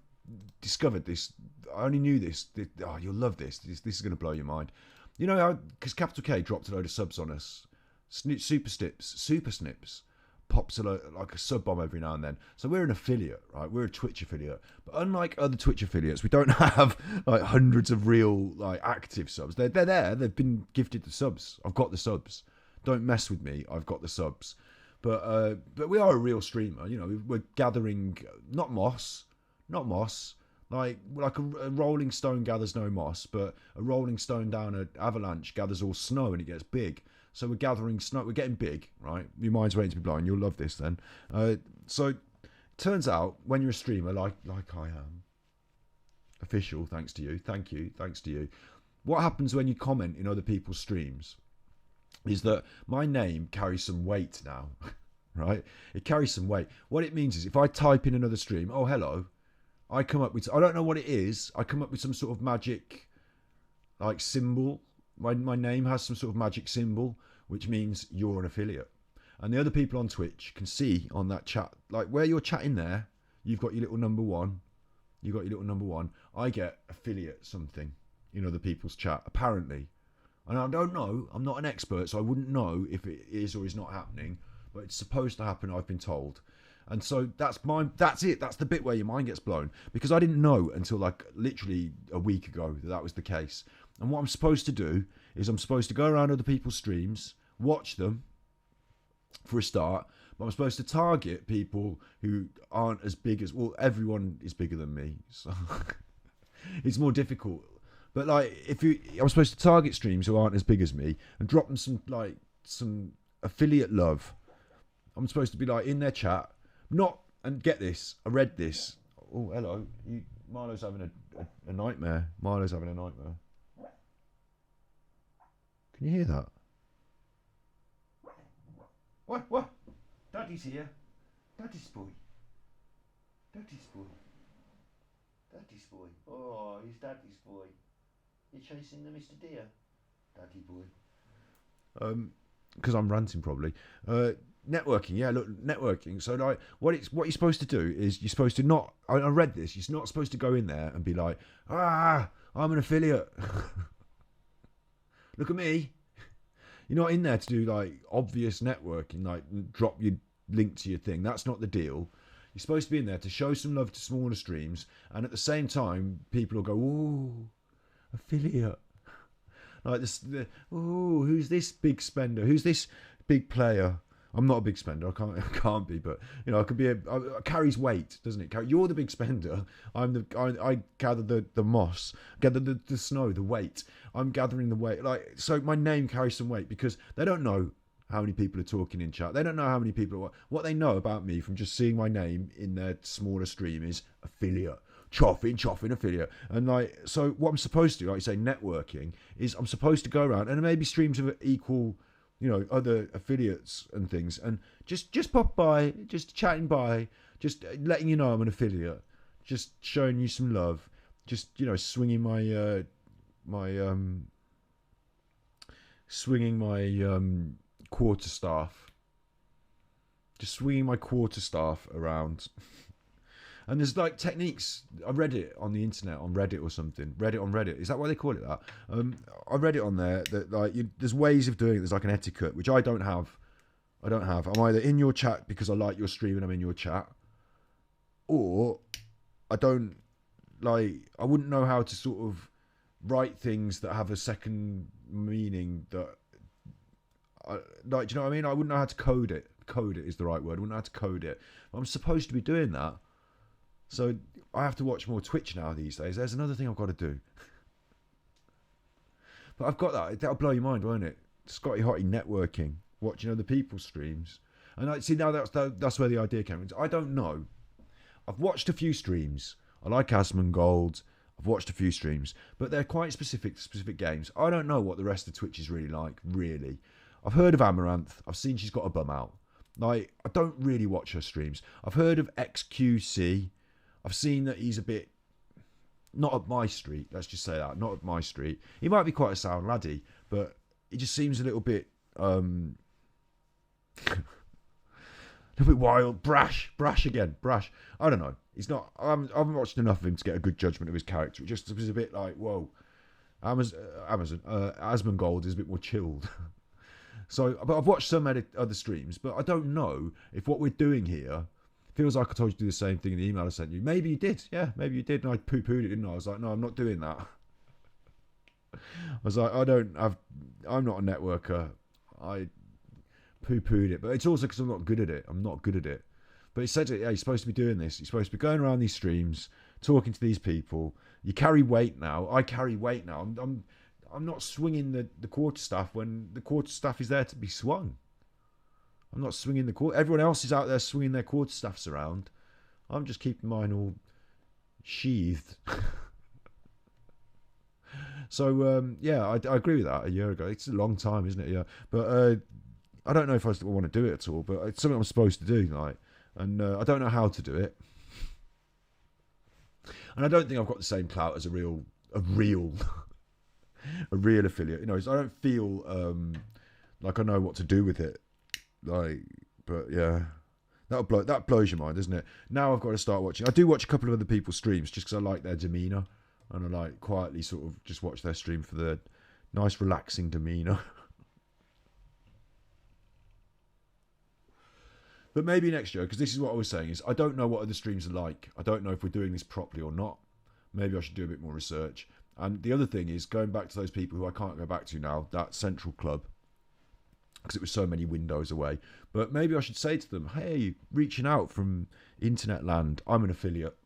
A: discovered this. I only knew this. Oh, you'll love this. This is going to blow your mind. Because Capital K dropped a load of subs on us. Super Snips pops like a sub bomb every now and then. So we're an affiliate, right? We're a Twitch affiliate. But unlike other Twitch affiliates, we don't have like hundreds of real like active subs. They're there. They've been gifted the subs. I've got the subs. Don't mess with me. I've got the subs. But we are a real streamer. We're gathering not moss, like a rolling stone gathers no moss, but a rolling stone down an avalanche gathers all snow and it gets big. So we're gathering snow. We're getting big, right? Your mind's waiting to be blown. You'll love this then. So it turns out when you're a streamer, like I am, official, thanks to you, thank you, thanks to you. What happens when you comment in other people's streams is that my name carries some weight now, right? It carries some weight. What it means is if I type in another stream, oh, hello, I come up with, I don't know what it is, I come up with some sort of magic, like, symbol. My name has some sort of magic symbol, which means you're an affiliate. And the other people on Twitch can see on that chat, like, where you're chatting there, you've got your little number one. I get affiliate something in other people's chat, apparently. And I don't know, I'm not an expert, so I wouldn't know if it is or is not happening, but it's supposed to happen, I've been told. And so that's it, that's the bit where your mind gets blown, because I didn't know until like literally a week ago that was the case. And what I'm supposed to do is I'm supposed to go around other people's streams, watch them for a start, but I'm supposed to target people who aren't as big as, well, everyone is bigger than me, so it's more difficult. But like, I'm supposed to target streams who aren't as big as me and drop them some affiliate love. I'm supposed to be like in their chat, and get this, I read this. Oh, hello, Marlo's having a nightmare. Marlo's having a nightmare. Can you hear that? What? Daddy's here. Daddy's boy. Oh, he's Daddy's boy. You're chasing the Mr. Deer, Daddy boy. Because I'm ranting probably. Networking, yeah. Look, networking. So like, what you're supposed to do is you're supposed to not. I read this. You're not supposed to go in there and be like, I'm an affiliate. Look at me. You're not in there to do like obvious networking, like drop your link to your thing. That's not the deal. You're supposed to be in there to show some love to smaller streams, and at the same time, people will go, "Ooh, affiliate." Like this, ooh, who's this big spender? Who's this big player? I'm not a big spender. I can't. I can't be, but you know, I could be. Carries weight, doesn't it? You're the big spender. I gather the moss, gather the snow, the weight. I'm gathering the weight. Like so, my name carries some weight because they don't know how many people are talking in chat. They don't know how many people are. What they know about me from just seeing my name in their smaller stream is affiliate. Choffing affiliate. And like, so what I'm supposed to do, like you say, networking, is I'm supposed to go around and maybe streams of equal, you know, other affiliates and things, and just pop by, just chatting by, just letting you know I'm an affiliate, just showing you some love, just, you know, swinging my quarterstaff, just swinging my quarterstaff around. And there's like techniques. I read it on the internet, on Reddit or something. Reddit on Reddit. Is that why they call it that? I read it on there that like there's ways of doing it. There's like an etiquette, which I don't have. I'm either in your chat because I like your stream and I'm in your chat, or I don't like. I wouldn't know how to sort of write things that have a second meaning. That like, do you know what I mean? I wouldn't know how to code it. Code it is the right word. I wouldn't know how to code it. But I'm supposed to be doing that. So I have to watch more Twitch now these days. There's another thing I've got to do. But I've got that. That'll blow your mind, won't it? Scotty Hottie networking, watching other people's streams. And I see now that's where the idea came in. I don't know. I've watched a few streams. I like Asmongold. I've watched a few streams. But they're quite specific to specific games. I don't know what the rest of Twitch is really like, really. I've heard of Amaranth. I've seen she's got a bum out. Like, I don't really watch her streams. I've heard of XQC. I've seen that he's a bit not up my street. Let's just say that, not up my street. He might be quite a sound laddie, but he just seems a little bit, a little bit wild, brash again. I don't know. He's not. I haven't watched enough of him to get a good judgment of his character. It just was a bit like, whoa. Asmongold is a bit more chilled. So, but I've watched some other streams, but I don't know if what we're doing here. Feels like I told you to do the same thing in the email I sent you. Maybe you did. Yeah, maybe you did. And I poo-pooed it, didn't I? I was like, no, I'm not doing that. I was like, I'm not a networker. I poo-pooed it. But it's also because I'm not good at it. But it said, yeah, you're supposed to be doing this. You're supposed to be going around these streams, talking to these people. You carry weight now. I carry weight now. I'm not swinging the quarterstaff when the quarterstaff is there to be swung. I'm not swinging the quarter. Everyone else is out there swinging their quarterstaffs around. I'm just keeping mine all sheathed. So, yeah, I agree with that a year ago. It's a long time, isn't it? Yeah. But I don't know if I want to do it at all, but it's something I'm supposed to do, like, and I don't know how to do it. And I don't think I've got the same clout as a real affiliate. You know, I don't feel like I know what to do with it. Like, but yeah, that blows your mind, doesn't it? Now I've got to start watching. I do watch a couple of other people's streams just because I like their demeanour, and I like quietly sort of just watch their stream for the nice relaxing demeanour. But maybe next year, because this is what I was saying, is I don't know what other streams are like. I don't know if we're doing this properly or not. Maybe I should do a bit more research. And the other thing is going back to those people who I can't go back to now, that Central Club, because it was so many windows away. But maybe I should say to them, hey, reaching out from internet land, I'm an affiliate.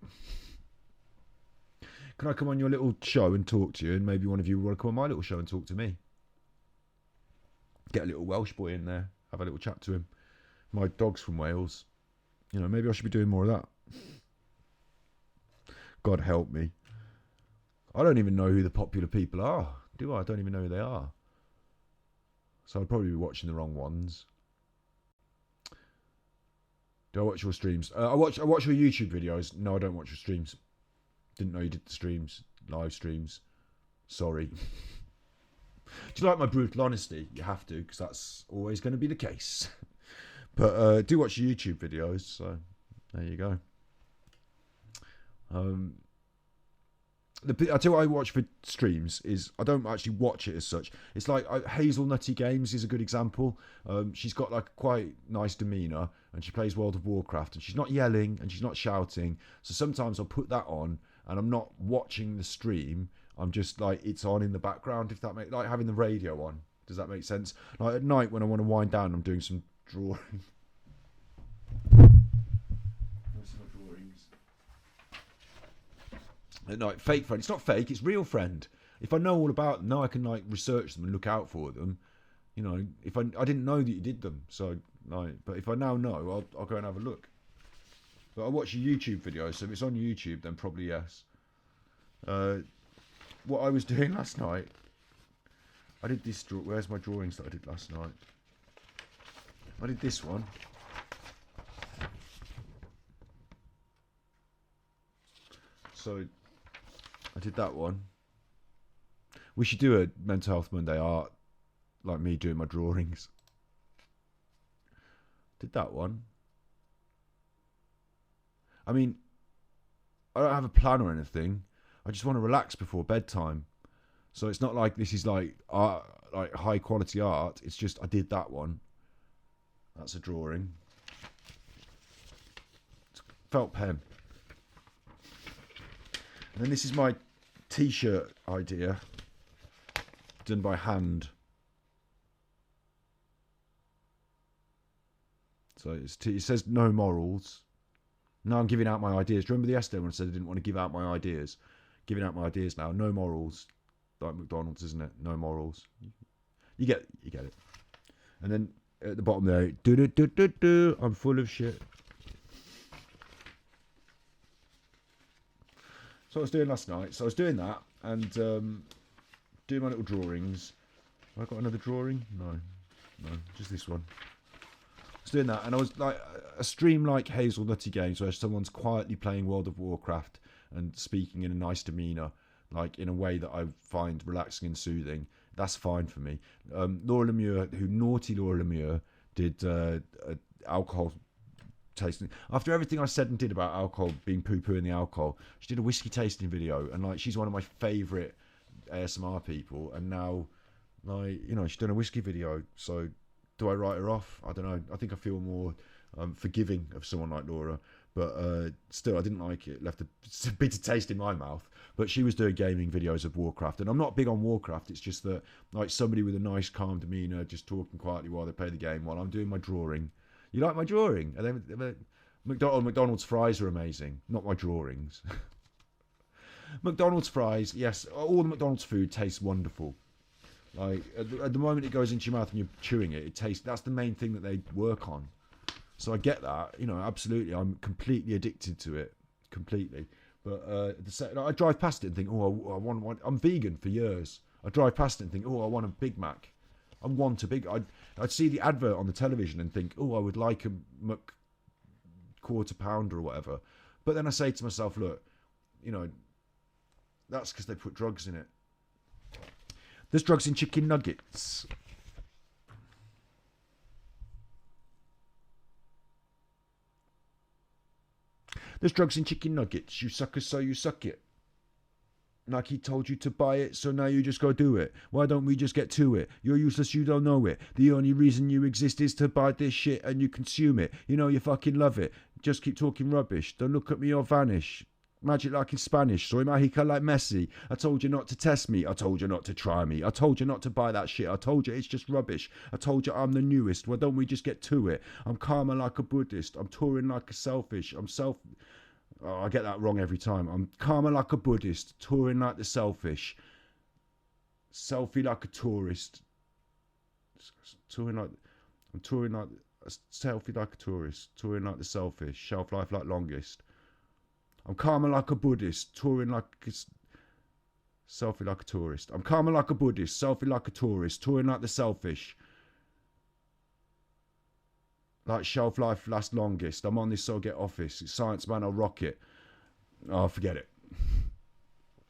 A: Can I come on your little show and talk to you? And maybe one of you want to come on my little show and talk to me. Get a little Welsh boy in there, have a little chat to him. My dog's from Wales. You know, maybe I should be doing more of that. God help me. I don't even know who the popular people are, do I? I don't even know who they are. So I'd probably be watching the wrong ones. Do I watch your streams? I watch your YouTube videos. No, I don't watch your streams. Didn't know you did the streams, live streams. Sorry. Do you like my brutal honesty? You have to, because that's always going to be the case. But do watch your YouTube videos. So there you go. I tell you what I watch for streams is I don't actually watch it as such. It's like Hazelnutty Games is a good example. She's got like quite nice demeanour and she plays World of Warcraft and she's not yelling and she's not shouting. So sometimes I'll put that on and I'm not watching the stream. I'm just like it's on in the background. If that makes like having the radio on. Does that make sense? Like at night when I want to wind down, I'm doing some drawing. Like fake friend. It's not fake. It's real friend. If I know all about them, now I can like research them and look out for them. You know, if I didn't know that you did them, so like, but if I now know, I'll go and have a look. But I watch a YouTube video, so if it's on YouTube, then probably yes. What I was doing last night, I did this. Where's my drawings that I did last night? I did this one. So. I did that one. We should do a Mental Health Monday art, like me doing my drawings. Did that one. I mean, I don't have a plan or anything. I just want to relax before bedtime. So it's not like this is like art, like high quality art. It's just I did that one. That's a drawing. It's felt pen. And then this is my T-shirt idea, done by hand. So it says no morals. Now I'm giving out my ideas. Do you remember the yesterday when I said I didn't want to give out my ideas? Giving out my ideas now. No morals, like McDonald's, isn't it? No morals. You get it. And then at the bottom there, I'm full of shit. So I was doing last night. So I was doing that and doing my little drawings. Have I got another drawing? No, just this one. I was doing that and I was like a stream like Hazelnutty Games where someone's quietly playing World of Warcraft and speaking in a nice demeanour, like in a way that I find relaxing and soothing. That's fine for me. Laura Lemieux, naughty Laura Lemieux, did alcohol tasting. After everything I said and did about alcohol, being poo-poo in the alcohol, she did a whiskey tasting video, and like she's one of my favourite ASMR people. And now, like she's done a whiskey video. So, do I write her off? I don't know. I think I feel more forgiving of someone like Laura, but still, I didn't like it. Left a bitter taste in my mouth. But she was doing gaming videos of Warcraft, and I'm not big on Warcraft. It's just that like somebody with a nice, calm demeanour, just talking quietly while they play the game, while I'm doing my drawing. You like my drawing? McDonald's fries are amazing. Not my drawings. McDonald's fries, yes. All the McDonald's food tastes wonderful. Like at the moment it goes into your mouth and you're chewing it, it tastes. That's the main thing that they work on. So I get that. Absolutely. I'm completely addicted to it. Completely. But I drive past it and think, oh, I want one. I'm vegan for years. I drive past it and think, oh, I want a Big Mac. I'd see the advert on the television and think, oh, I would like a quarter pounder or whatever. But then I say to myself, look, that's because they put drugs in it. There's drugs in chicken nuggets. There's drugs in chicken nuggets. You suckers, so you suck it. Nike told you to buy it, so now you just go do it. Why don't we just get to it? You're useless, you don't know it. The only reason you exist is to buy this shit and you consume it. You fucking love it. Just keep talking rubbish. Don't look at me or vanish. Magic like in Spanish. Soy mágica like Messi. I told you not to test me. I told you not to try me. I told you not to buy that shit. I told you it's just rubbish. I told you I'm the newest. Why don't we just get to it? I'm karma like a Buddhist. I'm touring like a selfish. Oh, I get that wrong every time. I'm karma like a Buddhist, touring like the selfish, selfie like a tourist, touring like a selfie like a tourist, touring like the selfish, shelf life like longest. I'm karma like a Buddhist, touring like a selfie like a tourist. I'm karma like a Buddhist, selfie like a tourist, touring like the selfish. Like shelf life lasts longest. I'm on this, so get office. It's science, man. I'll rock it. Oh, forget it.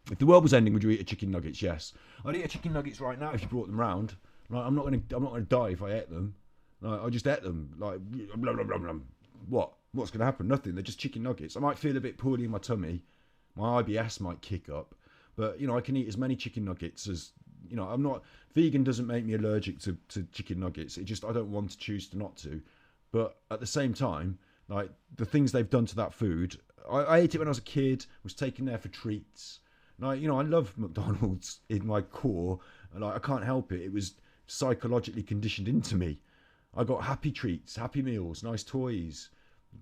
A: If the world was ending, would you eat a chicken nuggets? Yes, I'd eat a chicken nuggets right now if you brought them round. Like, I'm not gonna die if I ate them. Like, I just ate them. Like, blah, blah, blah, blah. What's gonna happen? Nothing. They're just chicken nuggets. I might feel a bit poorly in my tummy. My IBS might kick up, But I can eat as many chicken nuggets as I'm not vegan. Doesn't make me allergic to chicken nuggets. It just I don't want to choose to not to. But at the same time, like the things they've done to that food, I ate it when I was a kid. Was taken there for treats. Like I love McDonald's in my core, and I can't help it. It was psychologically conditioned into me. I got happy treats, happy meals, nice toys,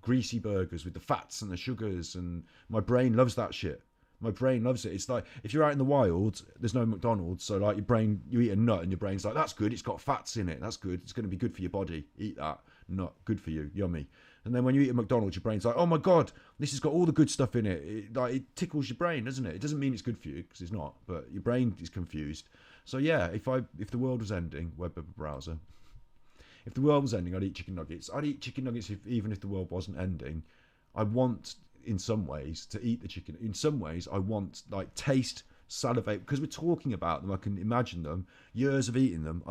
A: greasy burgers with the fats and the sugars, and my brain loves that shit. My brain loves it. It's like if you're out in the wild, there's no McDonald's, so like you eat a nut and your brain's like, that's good, it's got fats in it, that's good, it's going to be good for your body, eat that nut, good for you, yummy. And then when you eat a McDonald's, your brain's like, oh my god, this has got all the good stuff in it. It tickles your brain, doesn't it? It doesn't mean it's good for you, because it's not, but your brain is confused. So yeah, if the world was ending, web browser, if the world was ending, I'd eat chicken nuggets. I'd eat chicken nuggets even if the world wasn't ending. I want, in some ways, to eat the chicken. In some ways, I want, like, taste, salivate, because we're talking about them. I can imagine them, years of eating them.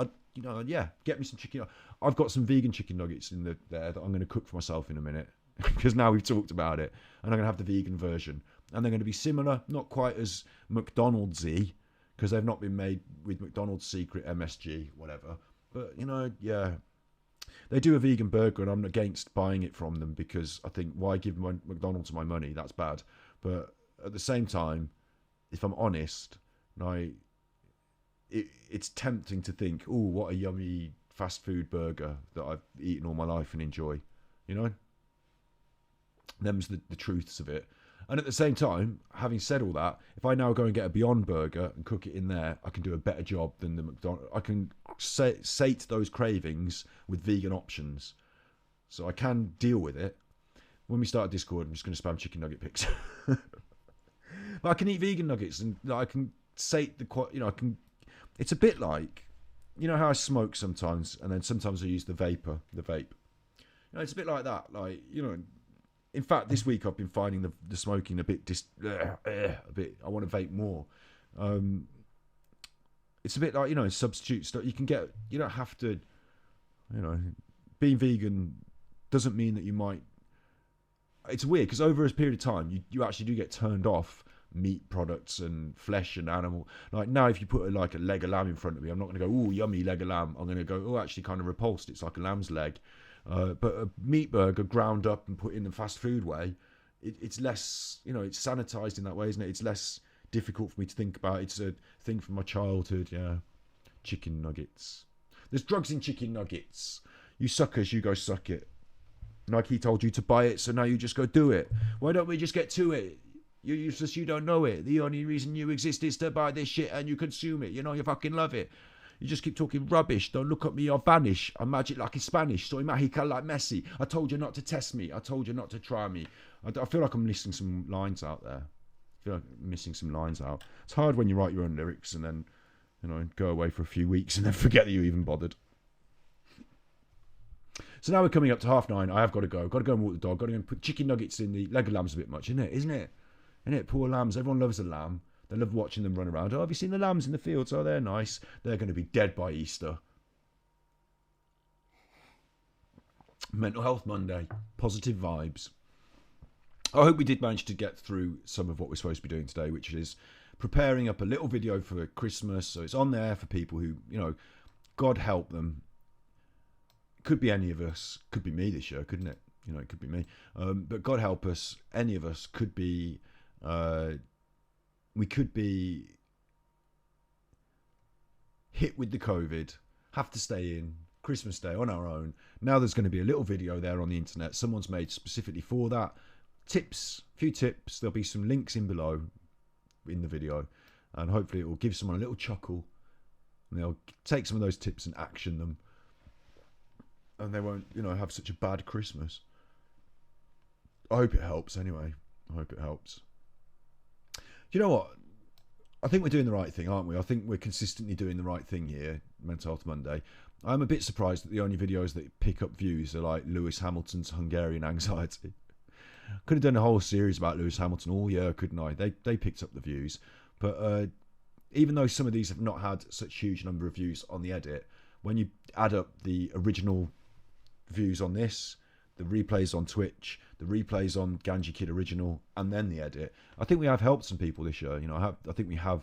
A: Get me some chicken. I've got some vegan chicken nuggets in there that I'm going to cook for myself in a minute, because now we've talked about it, and I'm going to have the vegan version. And they're going to be similar, not quite as McDonald's-y, because they've not been made with McDonald's secret MSG, whatever. But, yeah. They do a vegan burger, and I'm against buying it from them, because I think, why give McDonald's my money? That's bad. But at the same time, if I'm honest, it's tempting to think, oh, what a yummy fast food burger that I've eaten all my life and enjoy. Them's the truths of it. And at the same time, having said all that, if I now go and get a Beyond Burger and cook it in there, I can do a better job than the McDonald's. I can sate those cravings with vegan options. So I can deal with it. When we start Discord, I'm just going to spam chicken nugget pics. But I can eat vegan nuggets, and I can sate I can. It's a bit like, how I smoke sometimes, and then sometimes I use the vape. It's a bit like that. Like, in fact, this week I've been finding the smoking a bit I want to vape more. It's a bit like, substitute stuff. You can get, you don't have to, being vegan doesn't mean that you might. It's weird, because over a period of time, you actually do get turned off meat products and flesh and animal. Like now, if you put a leg of lamb in front of me, I'm not going to go, oh, yummy leg of lamb. I'm going to go, oh, actually kind of repulsed. It's like a lamb's leg. But a meat burger ground up and put in the fast food way, it's less, it's sanitized in that way, isn't it? It's less difficult for me to think about. It's a thing from my childhood, yeah. Chicken nuggets. There's drugs in chicken nuggets. You suckers, you go suck it. Nike told you to buy it, so now you just go do it. Why don't we just get to it? You're useless, you don't know it. The only reason you exist is to buy this shit and you consume it. You fucking love it. You just keep talking rubbish. Don't look at me or vanish. I'm magic like in Spanish. Soy mágica like Messi. I told you not to test me. I told you not to try me. I feel like I'm missing some lines out there. I feel like I'm missing some lines out. It's hard when you write your own lyrics and then, go away for a few weeks and then forget that you even bothered. So now we're coming up to 9:30. I have got to go. Got to go and walk the dog. Got to go and put chicken nuggets in the leg of lamb's a bit much, isn't it? Isn't it? Poor lambs. Everyone loves a lamb. They love watching them run around. Oh, have you seen the lambs in the fields? Oh, they're nice. They're going to be dead by Easter. Mental Health Monday. Positive vibes. I hope we did manage to get through some of what we're supposed to be doing today, which is preparing up a little video for Christmas. So it's on there for people who, God help them. It could be any of us. Could be me this year, couldn't it? It could be me. But God help us. Any of us could be... we could be hit with the COVID, have to stay in, Christmas Day on our own. Now there's going to be a little video there on the internet. Someone's made specifically for that. Tips, a few tips. There'll be some links in below in the video. And hopefully it will give someone a little chuckle. And they'll take some of those tips and action them. And they won't, have such a bad Christmas. I hope it helps anyway. I hope it helps. You know what? I think we're doing the right thing, aren't we? I think we're consistently doing the right thing here, Mental Health Monday. I'm a bit surprised that the only videos that pick up views are like Lewis Hamilton's Hungarian anxiety. Could have done a whole series about Lewis Hamilton all year, couldn't I? They picked up the views. But even though some of these have not had such huge number of views on the edit, when you add up the original views on this, the replays on Twitch, the replays on Ganji Kid Original, and then the edit. I think we have helped some people this year. You know, I think we have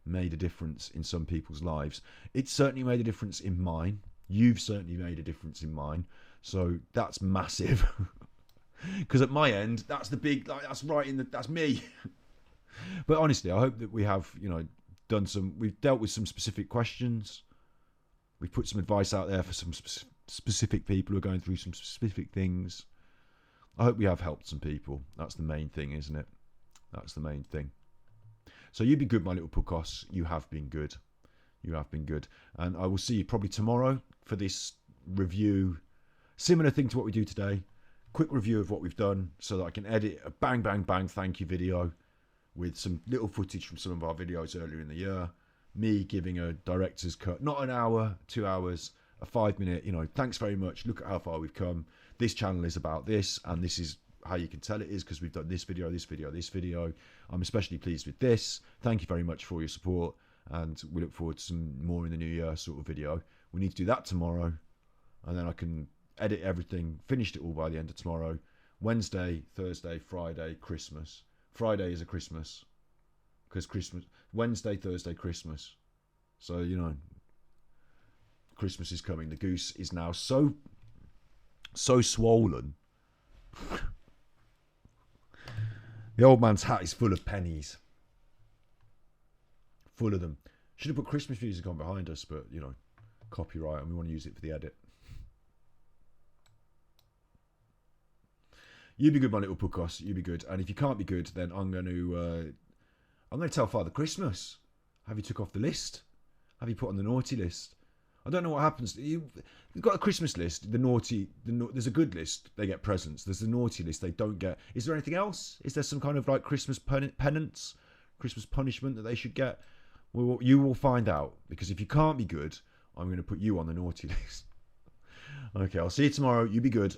A: made a difference in some people's lives. It's certainly made a difference in mine. You've certainly made a difference in mine. So that's massive. Because at my end, that's the big, like, that's me. But honestly, I hope that we have, you know, we've dealt with some specific questions. We've put some advice out there for some specific people who are going through some specific things. I hope we have helped some people. That's the main thing, isn't it? That's the main thing. So you be good, my little puckos. You have been good. You have been good. And I will see you probably tomorrow for this review. Similar thing to what we do today. Quick review of what we've done so that I can edit a bang, bang, bang thank you video with some little footage from some of our videos earlier in the year. Me giving a director's cut, not an hour, 2 hours, a 5 minute, you know, thanks very much. Look at how far we've come. This channel is about this, and this is how you can tell it is because we've done this video, this video, this video. I'm especially pleased with this. Thank you very much for your support, and we look forward to some more in the new year sort of video. We need to do that tomorrow, and then I can edit everything, finished it all by the end of tomorrow. Wednesday, Thursday, Friday, Christmas. Friday is a Christmas, because Christmas, Wednesday, Thursday, Christmas. So, you know, Christmas is coming. The goose is now so swollen. The old man's hat is full of pennies. Full of them. Should have put Christmas music on behind us, but, you know, copyright, and we want to use it for the edit. You be good, my little puckos. You be good. And if you can't be good, then I'm going to tell Father Christmas. Have you took off the list? Have you put on the naughty list? I don't know what happens. You've got a Christmas list. There's a good list. They get presents. There's the naughty list. They don't get. Is there anything else? Is there some kind of like Christmas penance, Christmas punishment that they should get? Well, you will find out, because if you can't be good, I'm going to put you on the naughty list. Okay, I'll see you tomorrow. You be good.